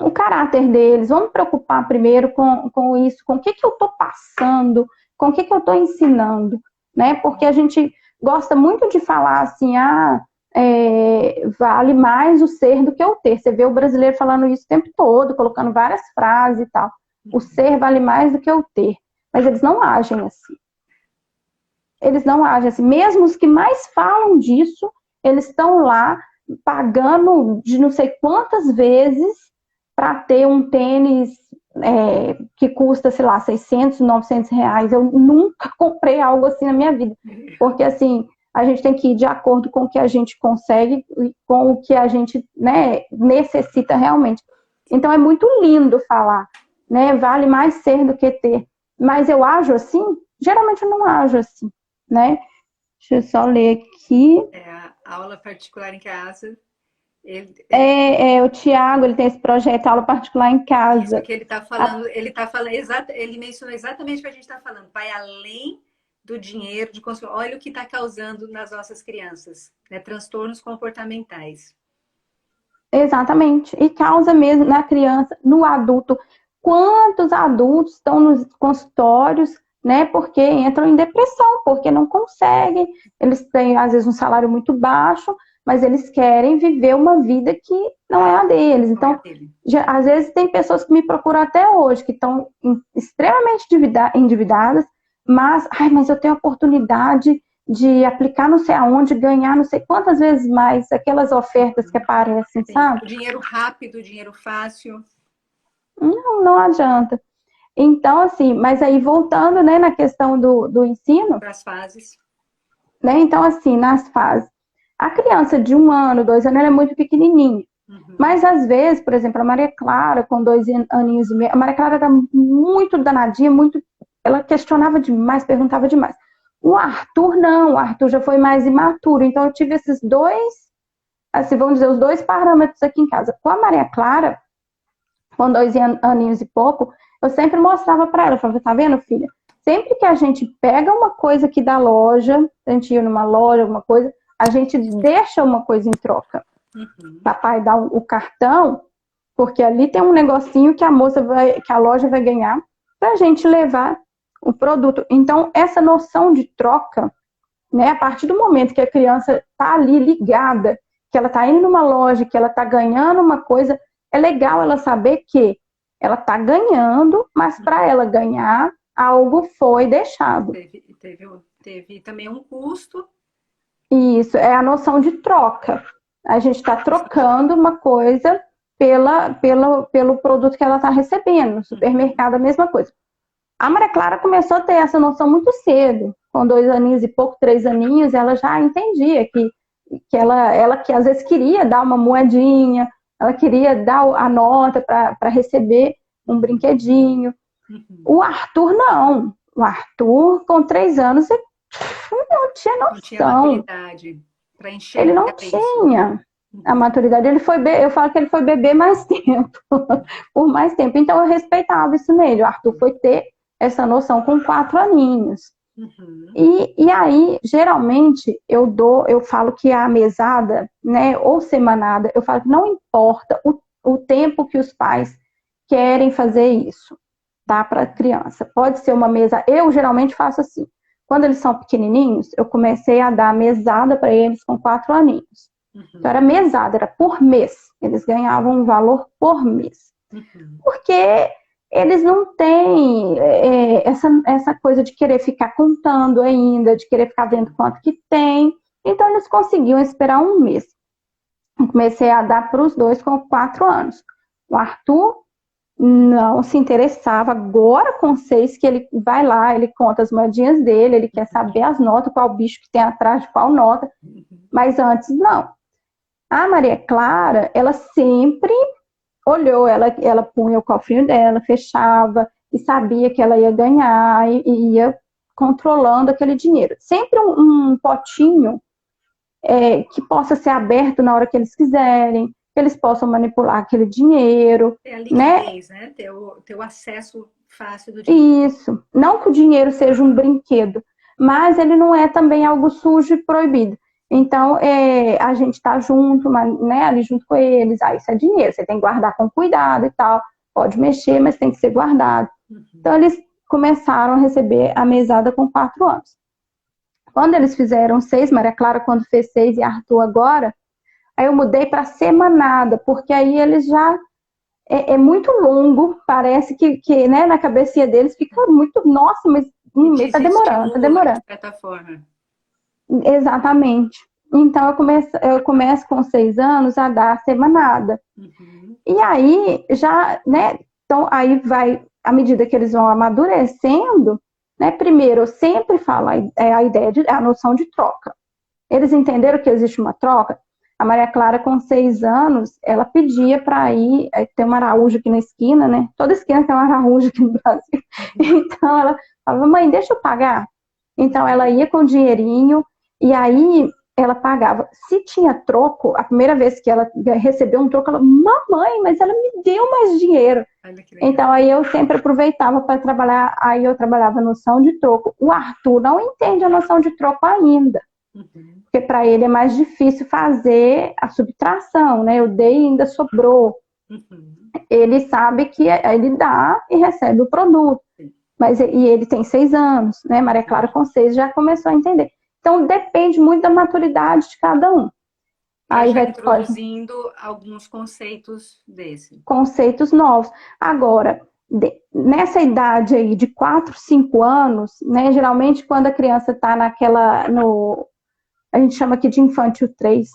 o caráter deles, vamos preocupar primeiro com isso, com o que eu estou passando, com o que eu estou ensinando, né? Porque a gente gosta muito de falar assim, vale mais o ser do que o ter. Você vê o brasileiro falando isso o tempo todo, colocando várias frases e tal. O ser vale mais do que o ter. Mas eles não agem assim. eles não agem assim. Mesmo os que mais falam disso, eles estão lá pagando de não sei quantas vezes para ter um tênis que custa, sei lá, 600, 900 reais. Eu nunca comprei algo assim na minha vida. Porque, assim, a gente tem que ir de acordo com o que a gente consegue e com o que a gente, né, necessita realmente. Então, é muito lindo falar, né? Vale mais ser do que ter. Mas eu ajo assim? Geralmente eu não ajo assim, né? Deixa eu só ler aqui. A aula particular em casa. O Tiago, ele tem esse projeto aula particular em casa. Isso que ele está falando, ele mencionou exatamente o que a gente está falando. Vai além do dinheiro de consumo. Olha o que está causando nas nossas crianças, né? Transtornos comportamentais. Exatamente. E causa mesmo na criança, no adulto. Quantos adultos estão nos consultórios, né? Porque entram em depressão, porque não conseguem. Eles têm, às vezes, um salário muito baixo, mas eles querem viver uma vida que não é a deles. Então, às vezes tem pessoas que me procuram até hoje, que estão extremamente endividadas, mas eu tenho a oportunidade de aplicar não sei aonde, ganhar não sei quantas vezes mais, aquelas ofertas que aparecem, sabe? O dinheiro rápido, o dinheiro fácil. Não adianta. Então, assim, mas aí voltando, né, na questão do ensino. Para as fases. Né? Então, assim, nas fases. A criança de 1 ano, 2 anos, ela é muito pequenininha. Uhum. Mas, às vezes, por exemplo, a Maria Clara, com 2 aninhos e meio, a Maria Clara era muito danadinha, ela questionava demais, perguntava demais. O Arthur, não. O Arthur já foi mais imaturo. Então, eu tive esses dois, assim, vamos dizer, os 2 parâmetros aqui em casa. Com a Maria Clara, com 2 aninhos e pouco, eu sempre mostrava para ela, eu falava, tá vendo, filha? Sempre que a gente pega uma coisa aqui da loja, a gente ia numa loja, alguma coisa, a gente deixa uma coisa em troca. Uhum. Papai dá o cartão, porque ali tem um negocinho que a loja vai ganhar pra gente levar o produto. Então, essa noção de troca, né, a partir do momento que a criança tá ali ligada, que ela tá indo numa loja, que ela tá ganhando uma coisa, é legal ela saber que ela tá ganhando, mas para ela ganhar, algo foi deixado. Teve também um custo. Isso, é a noção de troca. A gente está trocando uma coisa pelo produto que ela está recebendo. No supermercado, a mesma coisa. A Maria Clara começou a ter essa noção muito cedo. Com 2 aninhos e pouco, 3 aninhos, ela já entendia que ela que às vezes queria dar uma moedinha, ela queria dar a nota para receber um brinquedinho. O Arthur, não. O Arthur, com 3 anos, não tinha noção. Não tinha maturidade para enxergar. Ele não tinha a maturidade. Eu falo que ele foi beber mais tempo, por mais tempo. Então, eu respeitava isso nele. O Arthur foi ter essa noção com 4 aninhos. Uhum. E aí, geralmente, eu falo que a mesada, né, ou semanada, eu falo que não importa o tempo que os pais querem fazer isso, tá, para a criança. Pode ser uma mesa. Eu geralmente faço assim. Quando eles são pequenininhos, eu comecei a dar mesada para eles com 4 aninhos. Uhum. Então, era mesada, era por mês. Eles ganhavam um valor por mês. Uhum. Porque eles não têm essa coisa de querer ficar contando ainda, de querer ficar vendo quanto que tem. Então, eles conseguiam esperar um mês. Eu comecei a dar para os 2 com 4 anos. O Arthur não se interessava. Agora, com 6, que ele vai lá, ele conta as moedinhas dele, ele quer saber as notas, qual bicho que tem atrás de qual nota. Mas antes, não. A Maria Clara, ela sempre olhou, ela punha o cofrinho dela, fechava e sabia que ela ia ganhar e ia controlando aquele dinheiro. Sempre um potinho que possa ser aberto na hora que eles quiserem, que eles possam manipular aquele dinheiro. Ter a liquidez, né? Ter o acesso fácil do dinheiro. Isso. Não que o dinheiro seja um brinquedo, mas ele não é também algo sujo e proibido. Então, a gente está junto, né, ali junto com eles. Isso é dinheiro, você tem que guardar com cuidado e tal. Pode mexer, mas tem que ser guardado. Uhum. Então, eles começaram a receber a mesada com 4 anos. Quando eles fizeram 6, Maria Clara quando fez 6 e Arthur agora, aí eu mudei para semanada, porque aí eles já... É muito longo, parece que né, na cabecinha deles fica muito... Nossa, mas E tá demorando, tá desestimula, de demorando. certa forma. Exatamente. Então, eu começo com 6 anos a dar a semanada. Uhum. E aí, já, né? Então, aí vai, à medida que eles vão amadurecendo, né? Primeiro, eu sempre falo a ideia, a noção de troca. Eles entenderam que existe uma troca. A Maria Clara, com 6 anos, ela pedia para ir, tem uma Araújo aqui na esquina, né? Toda esquina tem uma Araújo aqui no Brasil. Então, ela falava, mãe, deixa eu pagar. Então, ela ia com o dinheirinho, e aí ela pagava. Se tinha troco, a primeira vez que ela recebeu um troco, ela, mamãe, mas ela me deu mais dinheiro. Olha que legal. Então, aí eu sempre aproveitava para trabalhar, aí eu trabalhava a noção de troco. O Arthur não entende a noção de troco ainda, Uhum. porque para ele é mais difícil fazer a subtração, né? Eu dei e ainda sobrou. Uhum. Ele sabe que ele dá e recebe o produto. E ele tem 6 anos, né? Maria Clara com 6 já começou a entender. Então, depende muito da maturidade de cada um. Para Aí já vai introduzindo alguns conceitos desse. conceitos novos. Agora, nessa idade aí de 4, 5 anos, né? Geralmente quando a criança está a gente chama aqui de infantil 3,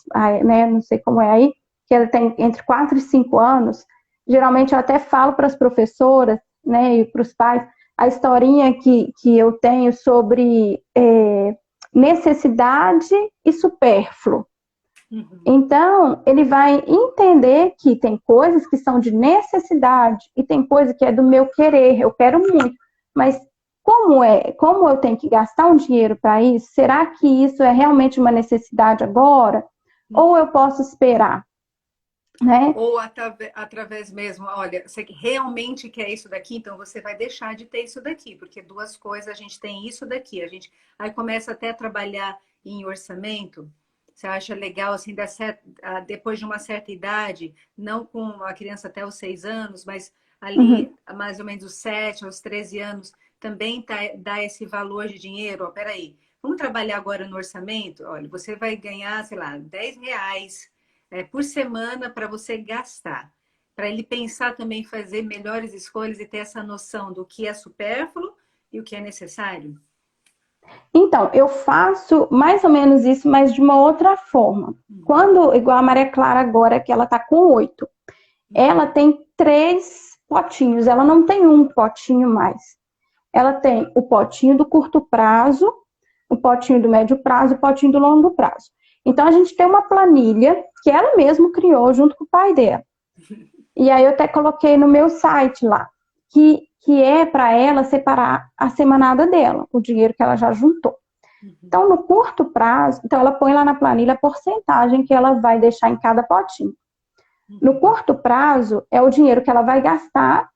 né? Não sei como é aí, que ela tem entre 4 e 5 anos. Geralmente eu até falo para as professoras, né? E para os pais, a historinha que eu tenho sobre necessidade e supérfluo. Uhum. Então, ele vai entender que tem coisas que são de necessidade e tem coisa que é do meu querer, eu quero muito. Mas como eu tenho que gastar um dinheiro para isso? Será que isso é realmente uma necessidade agora? Ou eu posso esperar, né? Ou através mesmo, olha, você realmente quer isso daqui, então você vai deixar de ter isso daqui, porque duas coisas, a gente tem isso daqui, a gente aí começa até a trabalhar em orçamento. Você acha legal, assim, depois de uma certa idade, não com a criança até os 6 anos, mas ali, Uhum. mais ou menos os 7 aos 13 anos, também dá esse valor de dinheiro. Ó, peraí, vamos trabalhar agora no orçamento? Olha, você vai ganhar, sei lá, R$ 10 por semana para você gastar. Para ele pensar também, fazer melhores escolhas e ter essa noção do que é supérfluo e o que é necessário. Então, eu faço mais ou menos isso, mas de uma outra forma. Igual a Maria Clara agora, que ela está com 8, ela tem 3 potinhos, ela não tem um potinho mais. Ela tem o potinho do curto prazo, o potinho do médio prazo e o potinho do longo prazo. Então, a gente tem uma planilha que ela mesma criou junto com o pai dela. E aí eu até coloquei no meu site lá, que é para ela separar a semanada dela, o dinheiro que ela já juntou. Então, no curto prazo, então ela põe lá na planilha a porcentagem que ela vai deixar em cada potinho. No curto prazo, é o dinheiro que ela vai gastar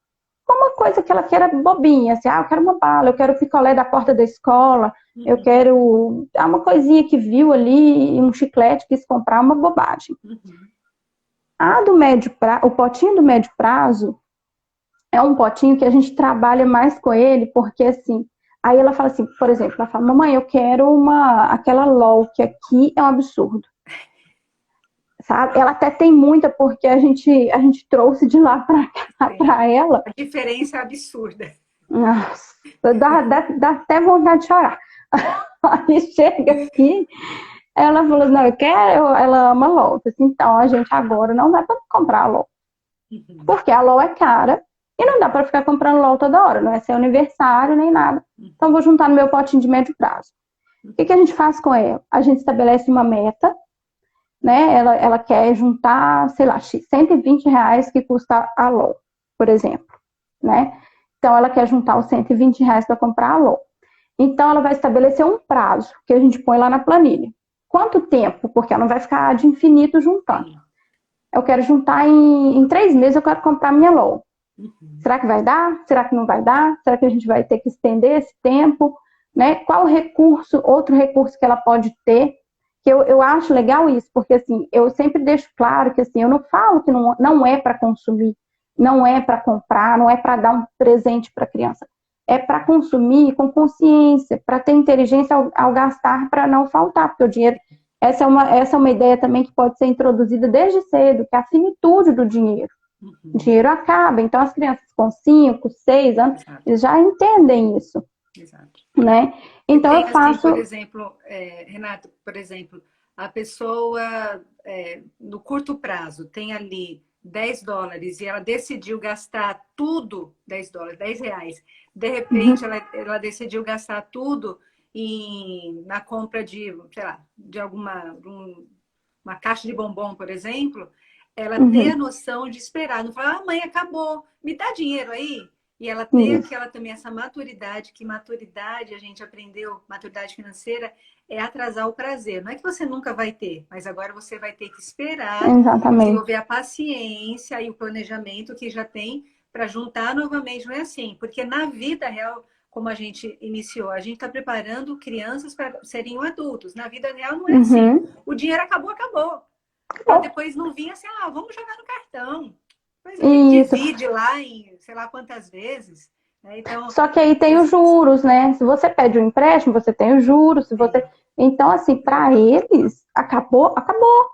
com uma coisa que ela queira bobinha, assim, eu quero uma bala, eu quero picolé da porta da escola, eu quero uma coisinha que viu ali, um chiclete, quis comprar, uma bobagem. O potinho do médio prazo é um potinho que a gente trabalha mais com ele, porque assim, aí ela fala assim, por exemplo, ela fala, mamãe, eu quero aquela LOL, que aqui é um absurdo. Sabe? Ela até tem muita, porque a gente trouxe de lá para cá para ela. A diferença é absurda. Nossa, dá até vontade de chorar. Aí chega aqui, ela falou, não, ela ama LOL. Eu disse, então, a gente agora não vai poder comprar a LOL. Porque a LOL é cara e não dá para ficar comprando LOL toda hora, não é ser aniversário nem nada. Então, vou juntar no meu potinho de médio prazo. O que a gente faz com ela? A gente estabelece uma meta, né? Ela quer juntar, sei lá, R$ 120 que custa a LOL, por exemplo, né? Então, ela quer juntar os R$ 120 para comprar a LOL. Então, ela vai estabelecer um prazo, que a gente põe lá na planilha. Quanto tempo? Porque ela não vai ficar de infinito juntando. Eu quero juntar em 3 meses, eu quero comprar minha LOL. Será que vai dar? Será que não vai dar? Será que a gente vai ter que estender esse tempo? Né? Qual outro recurso que ela pode ter? Que eu acho legal isso, porque assim, eu sempre deixo claro que assim, eu não falo que não é para consumir, não é para comprar, não é para dar um presente para a criança. É para consumir com consciência, para ter inteligência ao gastar, para não faltar, porque o dinheiro, essa é uma ideia também que pode ser introduzida desde cedo, que é a finitude do dinheiro. O dinheiro acaba, então as crianças com 5, 6 anos, eles já entendem isso. Exato. né? E Então tem eu assim, por faço. exemplo, Renato, por exemplo, a pessoa no curto prazo tem ali US$ 10 e ela decidiu gastar tudo, US$ 10, R$ 10. De repente, Uhum, ela decidiu gastar tudo na compra de, sei lá, de uma caixa de bombom, por exemplo, ela ter a uhum, noção de esperar, não falar, ah, mãe, acabou, me dá dinheiro aí. E ela ter isso, aquela também, essa maturidade, que maturidade a gente aprendeu, maturidade financeira, é atrasar o prazer. Não é que você nunca vai ter, mas agora você vai ter que esperar, exatamente. desenvolver a paciência e o planejamento que já tem para juntar novamente. Não é assim, porque na vida real, como a gente iniciou, a gente está preparando crianças para serem adultos. Na vida real não é assim. Uhum. O dinheiro acabou, acabou. Para Bom, depois não vir assim, ah, vamos jogar no cartão. Depois a gente isso. divide lá em sei lá quantas vezes. Né? Então, Só que aí tem os juros, né? Se você pede um empréstimo, você tem os juros. Se você... sim. Então, assim, para eles, acabou, acabou.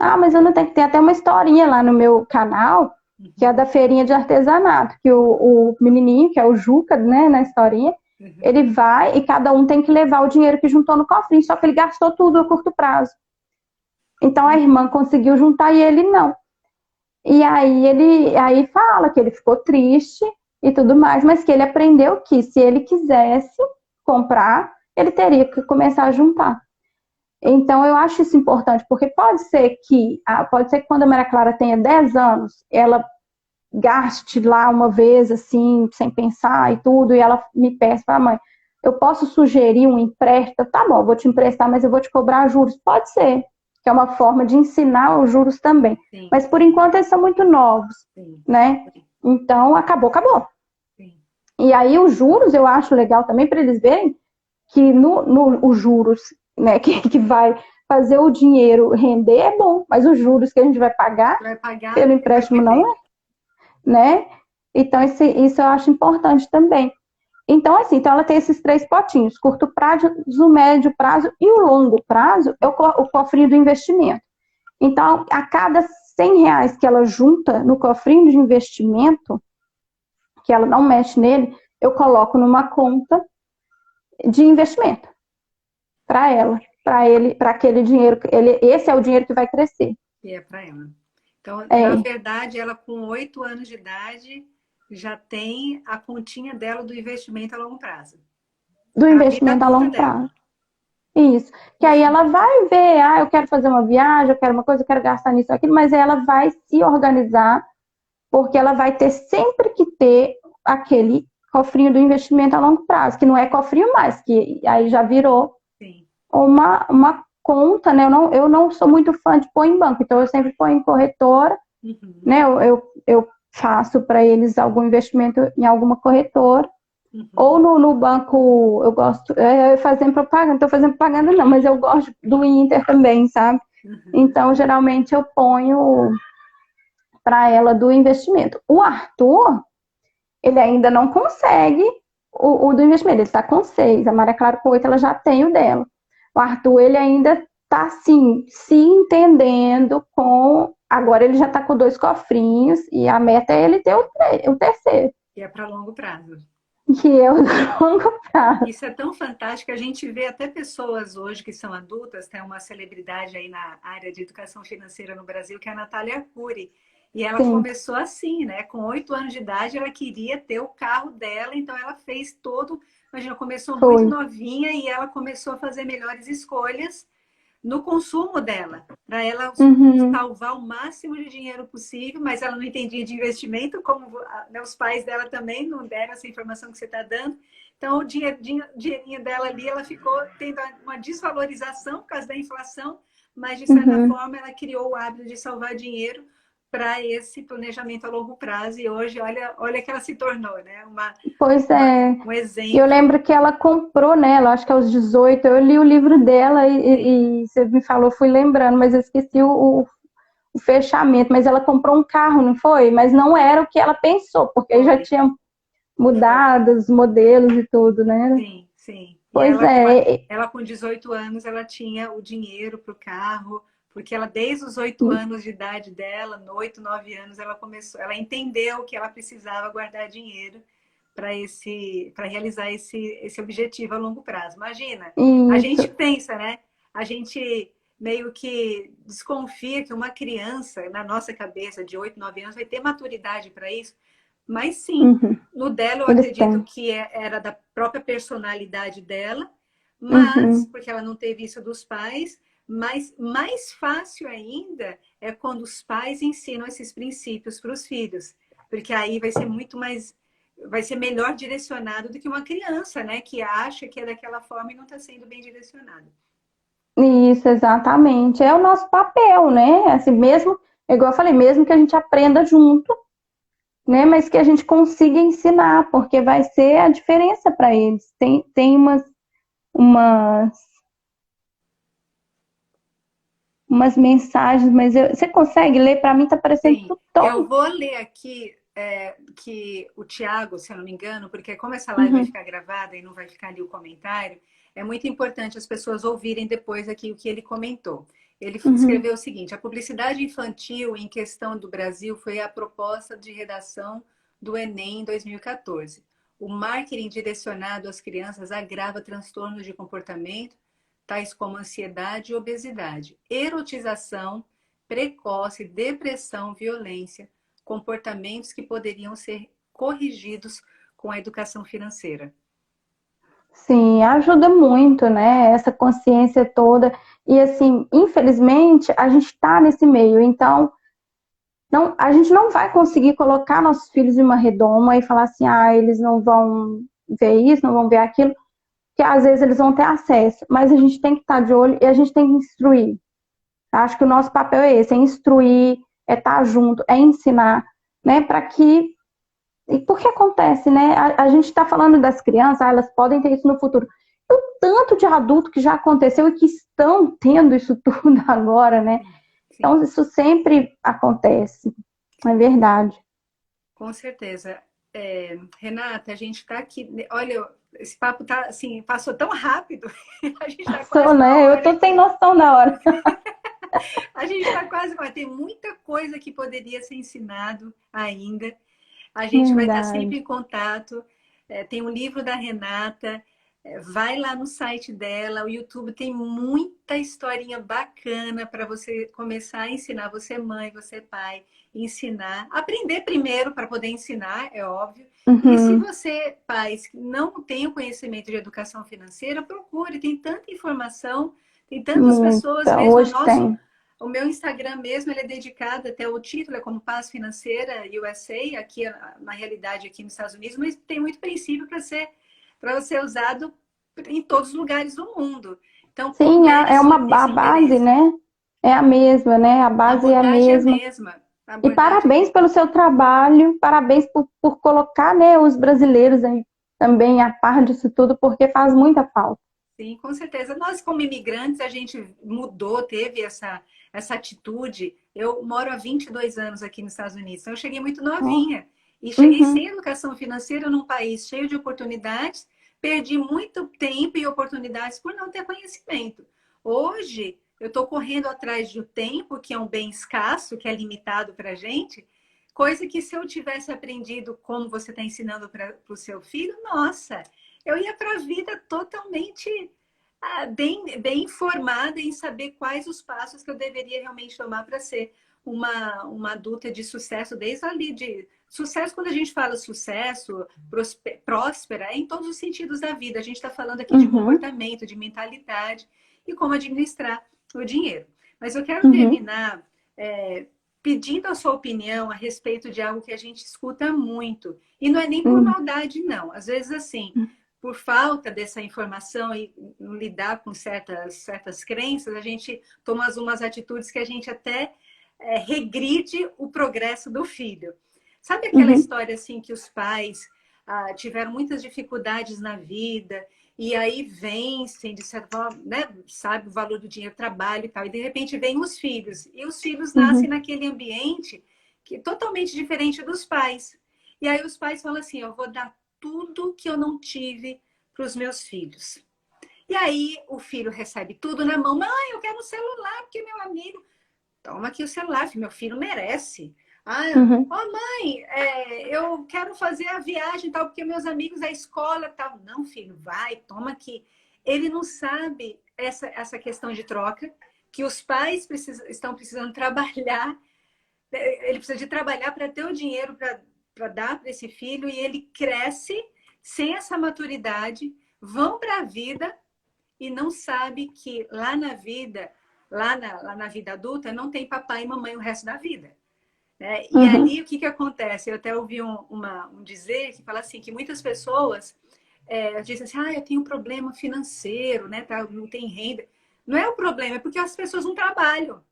Ah, mas eu não tenho que ter até uma historinha lá no meu canal, que é Uhum, da feirinha de artesanato, que o menininho, que é o Juca, né, na historinha, uhum, ele vai e cada um tem que levar o dinheiro que juntou no cofrinho, só que ele gastou tudo a curto prazo. Então a irmã uhum. conseguiu juntar e ele não. E aí ele aí fala que ele ficou triste e tudo mais, mas que ele aprendeu que se ele quisesse comprar, ele teria que começar a juntar. Então eu acho isso importante, porque pode ser que quando a Maria Clara tenha 10 anos, ela gaste lá uma vez assim, sem pensar e tudo, e ela me peça, ah, mãe, eu posso sugerir um empréstimo? Tá bom, eu vou te emprestar, mas eu vou te cobrar juros. Pode ser, que é uma forma de ensinar os juros também. Sim, Mas por sim, enquanto eles são muito novos, sim, né? sim, Então acabou, acabou. sim. E aí os juros eu acho legal também para eles verem que no os juros, né, que vai fazer o dinheiro render é bom, mas os juros que a gente vai pagar Vai pagar pelo e vai empréstimo não perder. é, né? Então, isso eu acho importante também. Então, assim, então ela tem esses três potinhos: curto prazo, o médio prazo e o longo prazo é o cofrinho do investimento. Então, a cada R$ 100 que ela junta no cofrinho de investimento, que ela não mexe nele, eu coloco numa conta de investimento para ela, para ele, para aquele dinheiro. Esse é o dinheiro que vai crescer. E é para ela. Então, na É, verdade, ela com 8 anos de idade já tem a continha dela do investimento a longo prazo. do Para a vida investimento a adulta longo dela. prazo. Isso. Que aí Puxa, ela vai ver, ah, eu quero fazer uma viagem, eu quero uma coisa, eu quero gastar nisso, aquilo, mas ela vai se organizar, porque ela vai ter sempre que ter aquele cofrinho do investimento a longo prazo, que não é cofrinho mais, que aí já virou sim. uma conta, né? Eu não sou muito fã de pôr em banco, então eu sempre ponho em corretora, Uhum, né? Eu faço para eles algum investimento em alguma corretora, ou uhum, no banco, eu gosto, fazendo propaganda, não estou fazendo propaganda não, mas eu gosto do Inter também, sabe? uhum. Então, geralmente eu ponho para ela do investimento. O Arthur, ele ainda não consegue o do investimento, ele está com 6, a Maria Clara com 8, ela já tem o dela. O Arthur, ele ainda está assim, se entendendo com. Agora ele já está com dois cofrinhos e a meta é ele ter o terceiro, E é para longo prazo. que é o do longo prazo. Isso é tão fantástico, a gente vê até pessoas hoje que são adultas, tem uma celebridade aí na área de educação financeira no Brasil, que é a Natália Arcuri. E ela Sim, começou assim, né? Com 8 anos de idade, ela queria ter o carro dela, então ela fez todo. Imagina, começou muito foi. novinha e ela começou a fazer melhores escolhas no consumo dela, para ela Uhum, salvar o máximo de dinheiro possível, mas ela não entendia de investimento, como né, os pais dela também não deram essa informação que você está dando. Então, o dinheirinho dela ali, ela ficou tendo uma desvalorização por causa da inflação, mas de certa uhum. forma ela criou o hábito de salvar dinheiro para esse planejamento a longo prazo. E hoje, olha que ela se tornou, né? Pois é. Um E eu exemplo. lembro que ela comprou, né? Ela acho que aos 18, eu li o livro dela Sim, e você me falou, fui lembrando, mas eu esqueci o fechamento. Mas ela comprou um carro, não foi? Mas não era o que ela pensou, porque aí já foi, tinha foi. mudado os modelos e tudo, né? Sim, sim. E Pois é. ela com 18 anos, ela tinha o dinheiro para o carro, porque ela, desde os 8 anos de idade dela, no 8, 9 anos, ela começou, ela entendeu que ela precisava guardar dinheiro para realizar esse objetivo a longo prazo. Imagina, a gente Isso. pensa, né? A gente meio que desconfia que uma criança, na nossa cabeça, de 8, 9 anos, vai ter maturidade para isso. Mas sim, Uhum. no dela eu Eles acredito têm. que era da própria personalidade dela, mas, Uhum. porque ela não teve isso dos pais, mas mais fácil ainda é quando os pais ensinam esses princípios para os filhos, porque aí vai ser muito mais, vai ser melhor direcionado do que uma criança, né, que acha que é daquela forma e não está sendo bem direcionado. Isso, exatamente. É o nosso papel, né? Assim, mesmo, igual eu falei, mesmo que a gente aprenda junto, né? Mas que a gente consiga ensinar, porque vai ser a diferença para eles. Tem umas, umas mensagens, mas você consegue ler? Para mim tá parecendo Sim, tudo eu tão. vou ler aqui que o Tiago, se eu não me engano, porque como essa live vai Uhum, ficar gravada e não vai ficar ali o comentário, é muito importante as pessoas ouvirem depois aqui o que ele comentou. Ele uhum. escreveu o seguinte: a publicidade infantil em questão do Brasil foi a proposta de redação do Enem em 2014. O marketing direcionado às crianças agrava transtornos de comportamento, tais como ansiedade e obesidade, erotização precoce, depressão, violência, comportamentos que poderiam ser corrigidos com a educação financeira. Sim, ajuda muito, né? Essa consciência toda. E assim, infelizmente, a gente está nesse meio, então não, a gente não vai conseguir colocar nossos filhos em uma redoma e falar assim, ah, eles não vão ver isso, não vão ver aquilo, que às vezes eles vão ter acesso, mas a gente tem que estar de olho e a gente tem que instruir. Acho que o nosso papel é esse, é instruir, é estar junto, é ensinar, né? Para que. E porque acontece, né? A gente está falando das crianças, ah, elas podem ter isso no futuro. E o tanto de adulto que já aconteceu e que estão tendo isso tudo agora, né? Sim, Então, isso sempre acontece, é verdade. com certeza. Renata, a gente está aqui. Olha, esse papo tá assim, passou tão rápido. A gente está Sou, quase uma né? Eu hora tô sem aqui. noção da hora. A gente está quase, mas tem muita coisa que poderia ser ensinado ainda. A gente vai estar sempre Verdade. em contato. Tem um livro da Renata. Vai lá no site dela. O YouTube tem muita historinha bacana para você começar a ensinar. Você é mãe, você é pai, ensinar. Aprender primeiro para poder ensinar, é óbvio. E se Uhum. você, pais, não tem o conhecimento de educação financeira, procure. Tem tanta informação, tem tantas pessoas Muita. mesmo. Hoje tem. O meu Instagram mesmo, ele é dedicado, até o título é como Paz Financeira USA, aqui na realidade aqui nos Estados Unidos, mas tem muito princípio para ser usado em todos os lugares do mundo. Então, Sim, pondere é uma esse a base, interesse. né? É a mesma, né? A A base é a abordagem é a mesma. mesma. A E abordagem é a parabéns mesma. pelo seu trabalho, parabéns por colocar, né, os brasileiros aí também a par disso tudo, porque faz muita falta. Sim, com certeza. Nós, como imigrantes, a gente mudou, teve essa atitude. Eu moro há 22 anos aqui nos Estados Unidos, então eu cheguei muito Ó. novinha. E cheguei sem Uhum, educação financeira num país cheio de oportunidades, perdi muito tempo e oportunidades por não ter conhecimento. Hoje, eu estou correndo atrás do tempo, que é um bem escasso, que é limitado para a gente, coisa que se eu tivesse aprendido como você está ensinando para o seu filho, nossa, eu ia para a vida totalmente bem informada em saber quais os passos que eu deveria realmente tomar para ser uma adulta de sucesso, desde ali de sucesso, quando a gente fala sucesso, próspera, é em todos os sentidos da vida. A gente está falando aqui de uhum, comportamento, de mentalidade e como administrar o dinheiro. Mas eu quero uhum, terminar pedindo a sua opinião a respeito de algo que a gente escuta muito. E não é nem por uhum, maldade, não. Às vezes, assim, por falta dessa informação e lidar com certas crenças, a gente toma umas atitudes que a gente até regride o progresso do filho. Sabe aquela uhum, história assim que os pais tiveram muitas dificuldades na vida e aí vencem, de certa forma, né, sabe o valor do dinheiro, trabalho e tal, e de repente vêm os filhos, e os filhos nascem uhum. naquele ambiente que é totalmente diferente dos pais. E aí os pais falam assim, eu vou dar tudo que eu não tive para os meus filhos. E aí o filho recebe tudo na mão. Mãe, eu quero um celular, porque meu amigo. Toma aqui o celular, meu filho merece. Ah, Uhum. ó mãe, eu quero fazer a viagem tal, porque meus amigos da escola tal. Não, filho, vai, toma aqui. Ele não sabe essa questão de troca, que os pais estão precisando trabalhar, ele precisa de trabalhar para ter o dinheiro para dar para esse filho, e ele cresce sem essa maturidade, vão para a vida e não sabe que lá na vida, lá na vida adulta, não tem papai e mamãe o resto da vida. E Uhum. ali o que, que acontece? Eu até ouvi um dizer que fala assim, que muitas pessoas dizem assim, eu tenho um problema financeiro, né? Tá, não tem renda. Não é o problema, é porque as pessoas não trabalham.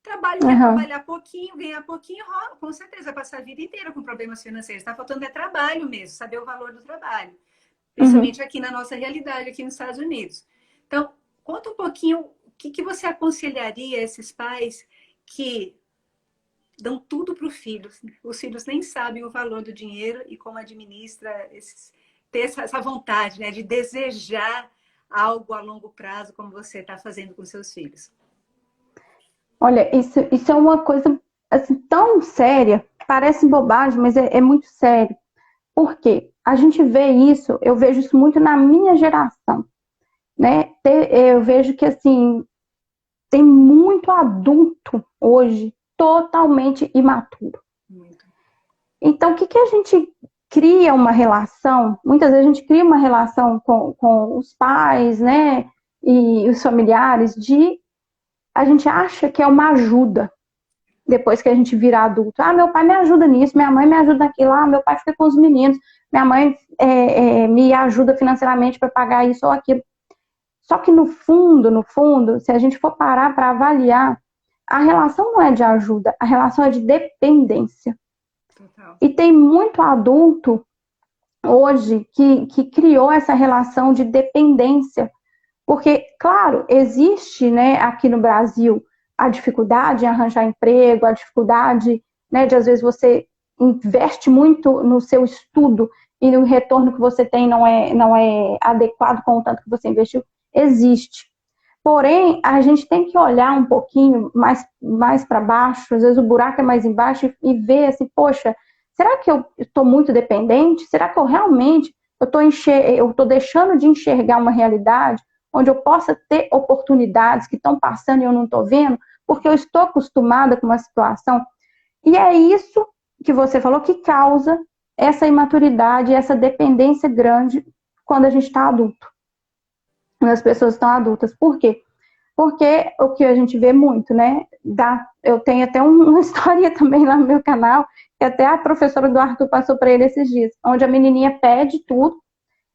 Trabalho quer Uhum. trabalhar pouquinho, ganhar pouquinho, com certeza vai passar a vida inteira com problemas financeiros. Está faltando trabalho mesmo, saber o valor do trabalho. Uhum. Principalmente aqui na nossa realidade, aqui nos Estados Unidos. Então, conta um pouquinho o que, que você aconselharia a esses pais que dão tudo para os filhos. Os filhos nem sabem o valor do dinheiro e como administra ter essa vontade, né, de desejar algo a longo prazo, como você está fazendo com seus filhos. Olha, isso é uma coisa assim, tão séria, parece bobagem, mas é muito sério. Por quê? A gente vê isso, eu vejo isso muito na minha geração, né? Eu vejo que assim, tem muito adulto hoje totalmente imaturo. Muito. Então, o que, que a gente cria uma relação? Muitas vezes a gente cria uma relação com os pais, né? E os familiares, de a gente acha que é uma ajuda depois que a gente vira adulto. Ah, meu pai me ajuda nisso, minha mãe me ajuda naquilo, meu pai fica com os meninos, minha mãe me ajuda financeiramente para pagar isso ou aquilo. Só que no fundo, se a gente for parar para avaliar, a relação não é de ajuda, a relação é de dependência. Total. E tem muito adulto hoje que criou essa relação de dependência. Porque, claro, existe, né, aqui no Brasil a dificuldade em arranjar emprego, a dificuldade, né, de às vezes você investe muito no seu estudo e o retorno que você tem não é adequado com o tanto que você investiu, existe. Porém, a gente tem que olhar um pouquinho mais para baixo, às vezes o buraco é mais embaixo, e ver assim, poxa, será que eu estou muito dependente? Será que eu realmente eu estou deixando de enxergar uma realidade onde eu possa ter oportunidades que estão passando e eu não estou vendo, porque eu estou acostumada com uma situação? E é isso que você falou que causa essa imaturidade, essa dependência grande quando a gente está adulto, quando as pessoas estão adultas. Por quê? Porque o que a gente vê muito, né? Eu tenho até uma história também lá no meu canal, que até a professora do Arthur passou para ele esses dias, onde a menininha pede tudo,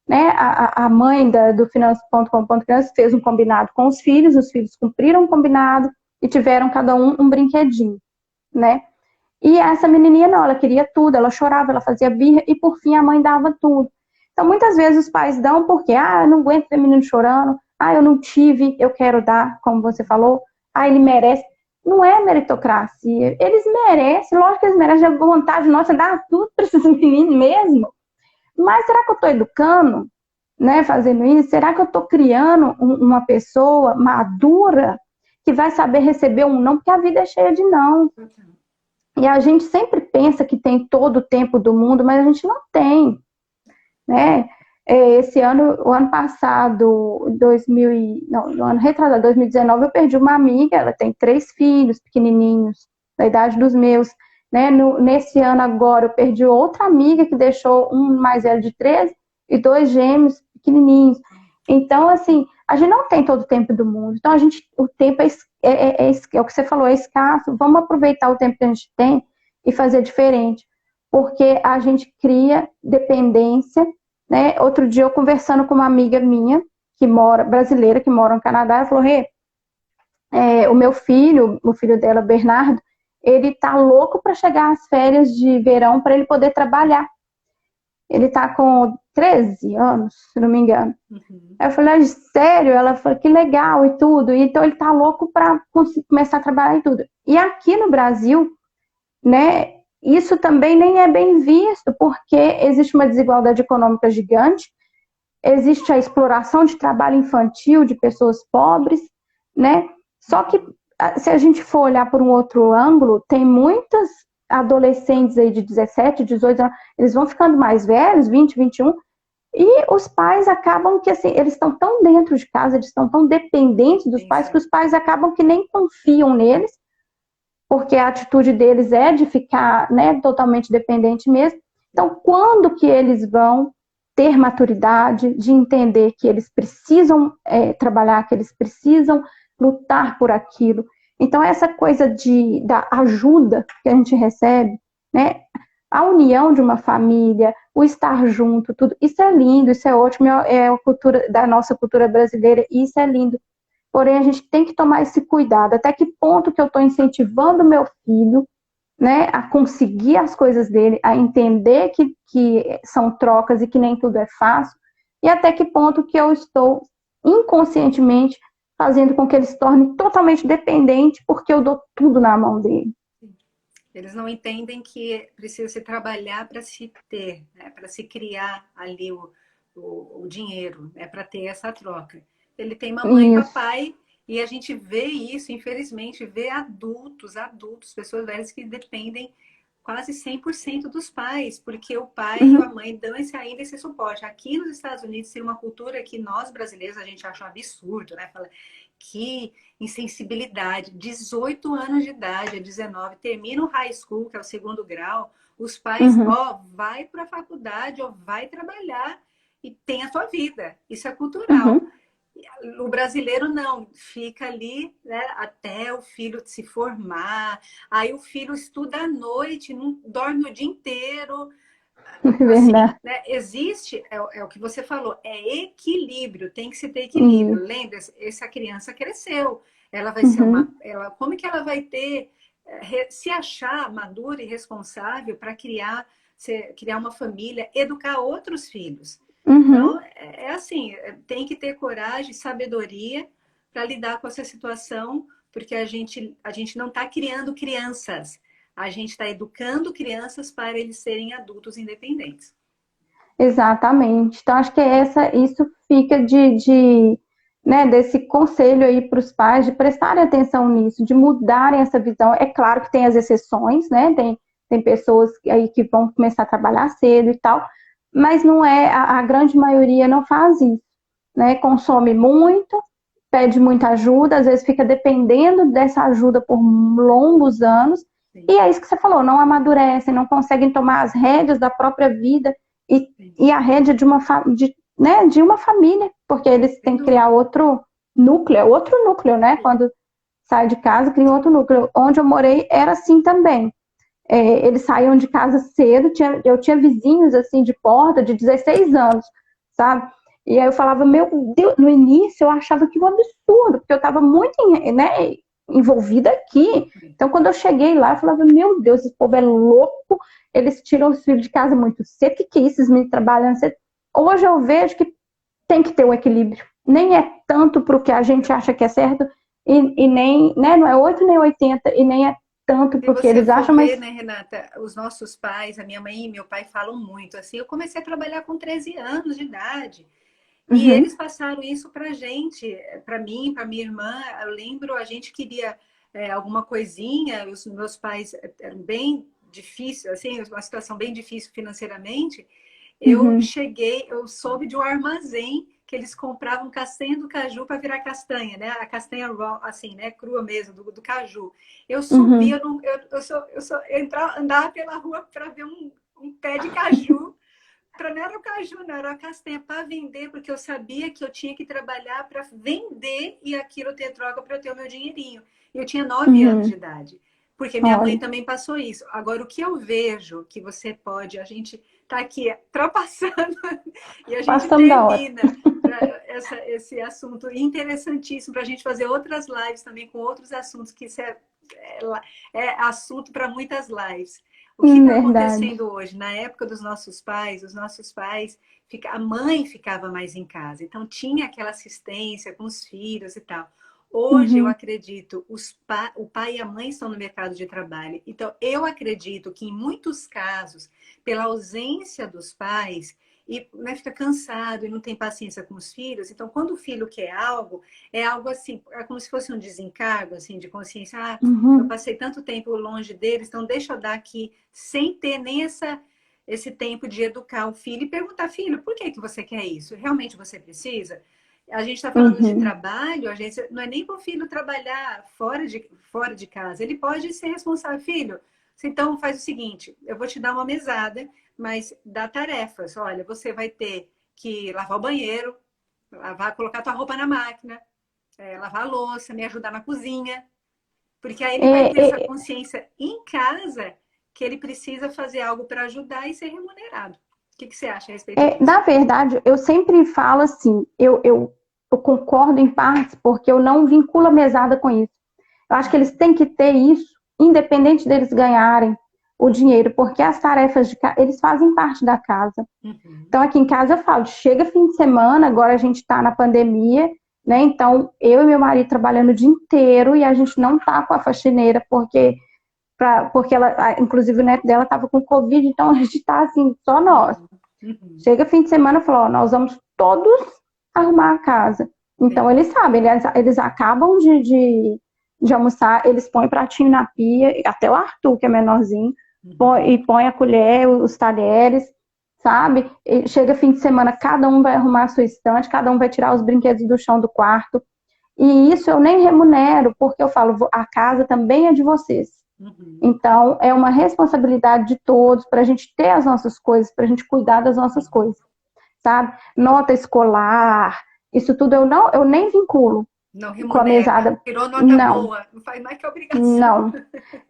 né? A mãe do Finance.com.criança fez um combinado com os filhos cumpriram o combinado e tiveram cada um brinquedinho, né? E essa menininha não, ela queria tudo, ela chorava, ela fazia birra e por fim a mãe dava tudo. Então muitas vezes os pais dão porque, eu não aguento ver menino chorando, eu não tive, eu quero dar, como você falou, ele merece. Não é meritocracia, eles merecem, lógico que eles merecem, a vontade nossa é dar tudo para esses meninos mesmo. Mas será que eu estou educando, né, fazendo isso? Será que eu estou criando uma pessoa madura que vai saber receber um não? Porque a vida é cheia de não. E a gente sempre pensa que tem todo o tempo do mundo, mas a gente não tem, né? Esse ano, o ano passado, no ano retrasado, 2019, eu perdi uma amiga, ela tem 3 filhos pequenininhos, da idade dos meus, né? Nesse ano agora, eu perdi outra amiga que deixou um mais velho de 13 e 2 gêmeos pequenininhos. Então, assim, a gente não tem todo o tempo do mundo. Então, o tempo é o que você falou, é escasso. Vamos aproveitar o tempo que a gente tem e fazer diferente. Porque a gente cria dependência, né? Outro dia eu conversando com uma amiga minha, brasileira, que mora no Canadá, ela falou, o filho dela, Bernardo, ele tá louco para chegar às férias de verão para ele poder trabalhar. Ele tá com 13 anos, se não me engano. Uhum. Aí eu falei, sério? Ela falou, que legal e tudo. Então ele tá louco para começar a trabalhar e tudo. E aqui no Brasil, né, isso também nem é bem visto, porque existe uma desigualdade econômica gigante, existe a exploração de trabalho infantil de pessoas pobres, né? Só que se a gente for olhar por um outro ângulo, tem muitas adolescentes aí de 17, 18 anos, eles vão ficando mais velhos, 20, 21, e os pais acabam que, assim, eles estão tão dentro de casa, eles estão tão dependentes dos pais, que os pais acabam que nem confiam neles, porque a atitude deles é de ficar, né, totalmente dependente mesmo. Então, quando que eles vão ter maturidade de entender que eles precisam trabalhar, que eles precisam lutar por aquilo? Então, essa coisa da ajuda que a gente recebe, né, a união de uma família, o estar junto, tudo, isso é lindo, isso é ótimo, é a cultura da nossa cultura brasileira, e isso é lindo. Porém, a gente tem que tomar esse cuidado. Até que ponto que eu estou incentivando meu filho, né, a conseguir as coisas dele, a entender que são trocas e que nem tudo é fácil, e até que ponto que eu estou inconscientemente fazendo com que ele se torne totalmente dependente porque eu dou tudo na mão dele. Eles não entendem que precisa se trabalhar para se ter, né? Para se criar ali o dinheiro, né? Para ter essa troca. Ele tem mamãe e Isso. papai, e a gente vê isso, infelizmente, vê adultos, pessoas velhas que dependem quase 100% dos pais, porque o pai e a mãe dão ainda esse suporte. Aqui nos Estados Unidos tem uma cultura que nós brasileiros a gente acha um absurdo, né? Fala que insensibilidade, 18 anos de idade, 19, termina o high school, que é o segundo grau, os pais, vai para a faculdade ou vai trabalhar e tem a sua vida. Isso é cultural. O brasileiro não, fica ali, né, até o filho se formar, aí o filho estuda à noite, não dorme o dia inteiro. Assim, né, existe, é o que você falou, é equilíbrio, tem que se ter equilíbrio. Lembra, essa criança cresceu, ela vai ser como que ela vai ter, se achar madura e responsável para criar uma família, educar outros filhos. Então, é assim, tem que ter coragem, sabedoria para lidar com essa situação, porque a gente não está criando crianças, a gente está educando crianças para eles serem adultos independentes. Exatamente. Então, acho que isso fica né, desse conselho aí para os pais de prestarem atenção nisso, de mudarem essa visão. É claro que tem as exceções, né? Tem pessoas aí que vão começar a trabalhar cedo e tal, mas não é, a grande maioria não faz isso, né? Consome muito, pede muita ajuda, às vezes fica dependendo dessa ajuda por longos anos. Sim. E é isso que você falou, não amadurecem, não conseguem tomar as rédeas da própria vida e a rédea de uma família, porque eles têm que criar outro núcleo, né? Quando sai de casa, cria outro núcleo. Onde eu morei era assim também. Eles saíam de casa cedo, eu tinha vizinhos assim de porta de 16 anos, sabe? E aí eu falava, meu Deus, no início eu achava que um absurdo, porque eu estava muito, né, envolvida aqui. Então, quando eu cheguei lá, eu falava, meu Deus, esse povo é louco, eles tiram os filhos de casa muito cedo, o que é isso, esses meninos trabalhando cedo? Hoje eu vejo que tem que ter um equilíbrio. Nem é tanto para o que a gente acha que é certo, e nem, né, não é 8 nem 80, e nem é tanto para o que eles acham, mas... né, Renata, os nossos pais, a minha mãe e meu pai falam muito, assim, eu comecei a trabalhar com 13 anos de idade, e eles passaram isso pra gente, para mim, para minha irmã. Eu lembro, a gente queria alguma coisinha, os meus pais eram bem difíceis, assim, uma situação bem difícil financeiramente. Eu soube de um armazém que eles compravam castanha do caju para virar castanha, né? A castanha raw, assim, né? Crua mesmo, do caju. Eu subia, andava pela rua para ver um pé de caju. Não era o caju, não, era a castanha para vender, porque eu sabia que eu tinha que trabalhar para vender e aquilo ter troca para eu ter o meu dinheirinho. Eu tinha 9 anos de idade, porque minha mãe também passou isso. Agora, o que eu vejo que você pode, a gente está aqui ultrapassando e a gente termina esse assunto interessantíssimo para a gente fazer outras lives também com outros assuntos, que isso é assunto para muitas lives. O que está acontecendo hoje? Na época dos nossos pais, a mãe ficava mais em casa, então tinha aquela assistência com os filhos e tal. Hoje eu acredito, o pai e a mãe estão no mercado de trabalho, então eu acredito que em muitos casos, pela ausência dos pais, e né, fica cansado e não tem paciência com os filhos. Então, quando o filho quer algo, é algo assim, é como se fosse um desencargo, assim, de consciência. Ah, eu Uhum. passei tanto tempo longe deles, então deixa eu dar aqui, sem ter nem esse tempo de educar o filho e perguntar, filho, por que que você quer isso? Realmente você precisa? A gente está falando de Uhum. trabalho, a gente não é nem para o filho trabalhar fora de casa. Ele pode ser responsável, filho. Então faz o seguinte: eu vou te dar uma mesada, mas dá tarefas. Olha, você vai ter que lavar o banheiro, lavar, colocar tua roupa na máquina, lavar a louça, me ajudar na cozinha. Porque aí ele vai ter essa É, consciência em casa que ele precisa fazer algo para ajudar e ser remunerado. O que você acha a respeito disso? Na verdade, eu sempre falo assim, eu concordo em partes, porque eu não vinculo a mesada com isso. Eu acho que eles têm que ter isso, independente deles ganharem o dinheiro, porque as tarefas de casa, eles fazem parte da casa. Uhum. Então, aqui em casa eu falo, chega fim de semana, agora a gente está na pandemia, né? Então, eu e meu marido trabalhando o dia inteiro e a gente não tá com a faxineira, porque ela, inclusive o neto dela estava com Covid, então a gente tá assim, só nós. Uhum. Uhum. Chega fim de semana e falou, ó, nós vamos todos arrumar a casa. Então Legal. eles sabem, eles acabam de almoçar, eles põem pratinho na pia, até o Arthur, que é menorzinho, Uhum. põe a colher, os talheres, sabe? E chega fim de semana, cada um vai arrumar a sua estante, cada um vai tirar os brinquedos do chão do quarto. E isso eu nem remunero, porque eu falo, a casa também é de vocês. Uhum. Então, é uma responsabilidade de todos para a gente ter as nossas coisas, para a gente cuidar das nossas Uhum. coisas, sabe? Nota escolar, isso tudo eu nem vinculo Não com a remunera. mesada. Tirou nota Não, boa. Não faz mais que obrigação. não.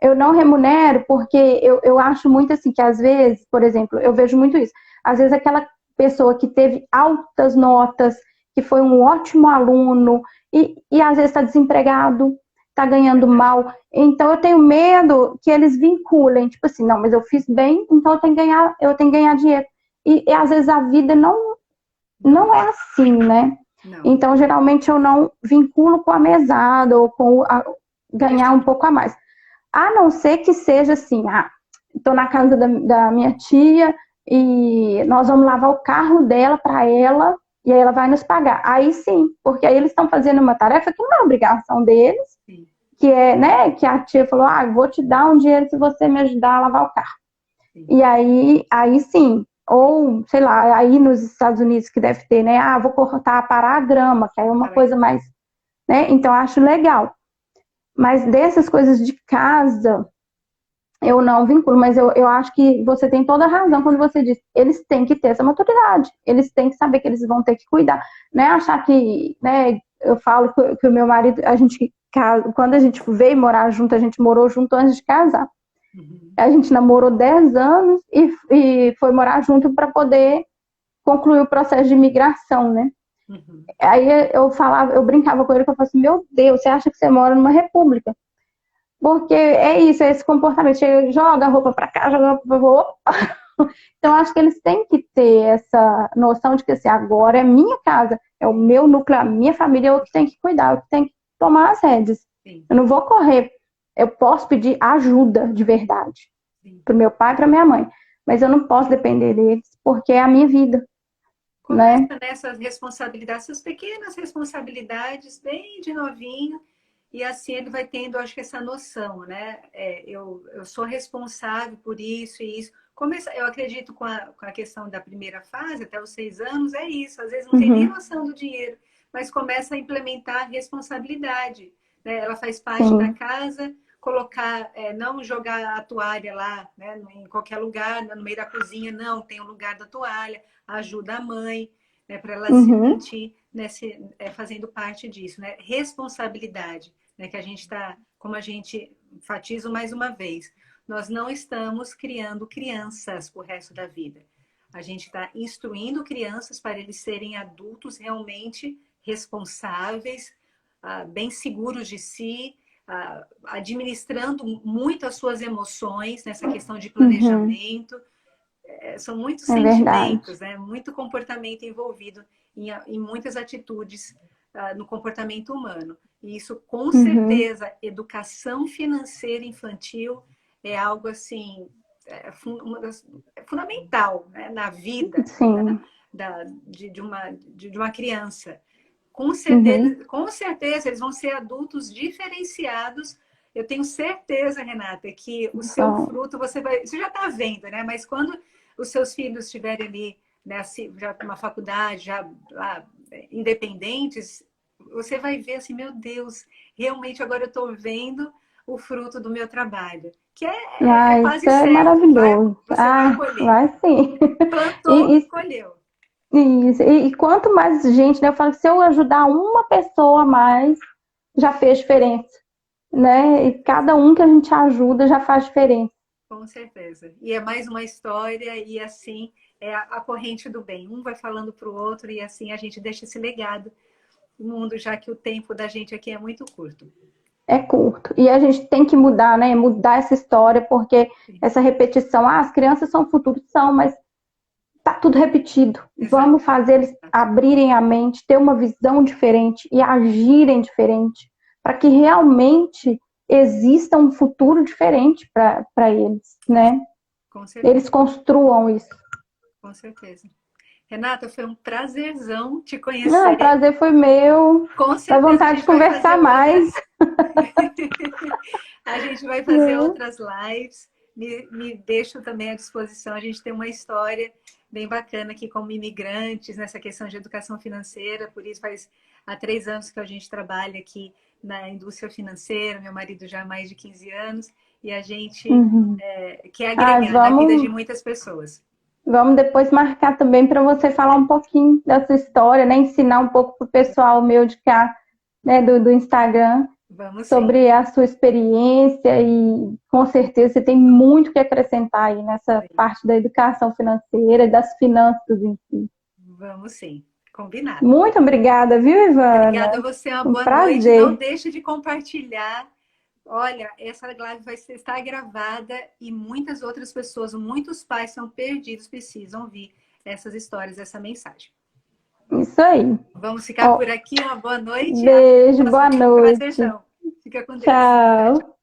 Eu não remunero porque eu acho muito assim que às vezes, por exemplo, eu vejo muito isso. Às vezes aquela pessoa que teve altas notas, que foi um ótimo aluno e às vezes está desempregado, está ganhando Verdade. mal. Então eu tenho medo que eles vinculem, tipo assim, não, mas eu fiz bem, então eu tenho que ganhar dinheiro. E às vezes a vida não Não, é assim, né? não. Então geralmente eu não vinculo com a mesada ou com ganhar Deixa. um pouco a mais. A não ser que seja assim, estou na casa da minha tia e nós vamos lavar o carro dela para ela e aí ela vai nos pagar. Aí sim, porque aí eles estão fazendo uma tarefa que não é obrigação deles, Sim, que é, né, que a tia falou, vou te dar um dinheiro se você me ajudar a lavar o carro. sim. E aí sim, ou sei lá, aí nos Estados Unidos que deve ter, né, vou cortar, parar a grama, que aí é uma Para. coisa mais, né, então eu acho legal. Mas dessas coisas de casa, eu não vinculo, mas eu acho que você tem toda a razão quando você diz, eles têm que ter essa maturidade, eles têm que saber que eles vão ter que cuidar, não é achar que, né, eu falo que o meu marido, quando a gente veio morar junto, a gente morou junto antes de casar, Uhum. a gente namorou 10 anos e foi morar junto para poder concluir o processo de imigração, né, Uhum. aí eu brincava com ele, que eu falava assim, meu Deus, você acha que você mora numa república? Porque é isso, é esse comportamento. Chega, joga a roupa para cá, joga a roupa para lá. Então, acho que eles têm que ter essa noção de que assim, agora é minha casa, é o meu núcleo, a minha família, eu que tenho que cuidar, eu que tenho que tomar as rédeas. Sim, Eu não vou correr. Eu posso pedir ajuda de verdade sim. para o meu pai e para minha mãe, mas eu não posso depender deles, porque é a minha vida, Começa né? nessas responsabilidades, essas pequenas responsabilidades, bem de novinho, e assim ele vai tendo, acho que, essa noção, né? Eu sou responsável por isso e isso. Eu acredito com a questão da primeira fase, até os 6 anos, é isso. Às vezes não tem nem Uhum, noção do dinheiro, mas começa a implementar a responsabilidade, né? Ela faz parte da sim. casa, colocar, não jogar a toalha lá, né? Em qualquer lugar, no meio da cozinha, não, tem o lugar da toalha, ajuda a mãe, né, para ela se Uhum, sentir fazendo parte disso, né? Responsabilidade, né, que a gente está, como a gente enfatiza mais uma vez, nós não estamos criando crianças para o resto da vida. A gente está instruindo crianças para eles serem adultos realmente responsáveis, bem seguros de si, administrando muito as suas emoções nessa questão de uhum, planejamento. São muitos é verdade. sentimentos, né? Muito comportamento envolvido em muitas atitudes no comportamento humano. E isso, com Uhum, certeza, educação financeira infantil é algo assim é fundamental, né, na vida Sim. de uma criança. Uhum. Com certeza eles vão ser adultos diferenciados. Eu tenho certeza, Renata, que o seu Bom, fruto você já está vendo, né? Mas quando os seus filhos estiverem ali, né, já numa faculdade, já lá, independentes, você vai ver assim, meu Deus, realmente agora eu estou vendo o fruto do meu trabalho, que é isso quase é certo, maravilhoso. você vai Ah, colher. vai sim. Plantou, E, colheu. isso. E quanto mais gente, né? Eu falo que se eu ajudar uma pessoa a mais, já fez diferença, né? E cada um que a gente ajuda já faz diferença. Com certeza. E é mais uma história, e assim é a corrente do bem. Um vai falando para o outro, e assim a gente deixa esse legado no mundo, já que o tempo da gente aqui é muito curto. É curto. E a gente tem que mudar, né? Mudar essa história, porque Sim. essa repetição, as crianças são futuro, são, mas tá tudo repetido. Exato. Vamos fazer eles abrirem a mente, ter uma visão diferente e agirem diferente, para que realmente exista um futuro diferente para eles, né? Com Eles certeza, construam isso. com certeza. Renata, foi um prazerzão te Não, o conhecer. prazer foi meu. Com Dá certeza a vontade de gente vai conversar fazer mais. outras. A gente vai fazer outras lives. Me deixo também à disposição. A gente tem uma história bem bacana aqui como imigrantes nessa questão de educação financeira. Por isso, faz há 3 anos que a gente trabalha aqui na indústria financeira. Meu marido já há mais de 15 anos. E a gente Uhum. quer Ah, agregar na vida de vamos, muitas pessoas. vamos depois marcar também para você falar um pouquinho da sua história, né? Ensinar um pouco para o pessoal meu de cá, né, do Instagram, Vamos sim. sobre a sua experiência e com certeza você tem muito que acrescentar aí nessa parte da educação financeira e das finanças em si. Vamos sim. Combinado. Muito obrigada, viu, Obrigada a Ivana? você, uma Um boa noite. Não prazer. deixe de compartilhar. Olha, essa live estar gravada e muitas outras pessoas, muitos pais são perdidos, precisam ouvir essas histórias, essa mensagem. Isso aí. Vamos ficar por Ó, aqui. Uma boa noite. Até a beijo, próxima. boa noite. Prazerzão. Fica com Deus. Tchau, tchau. Tchau.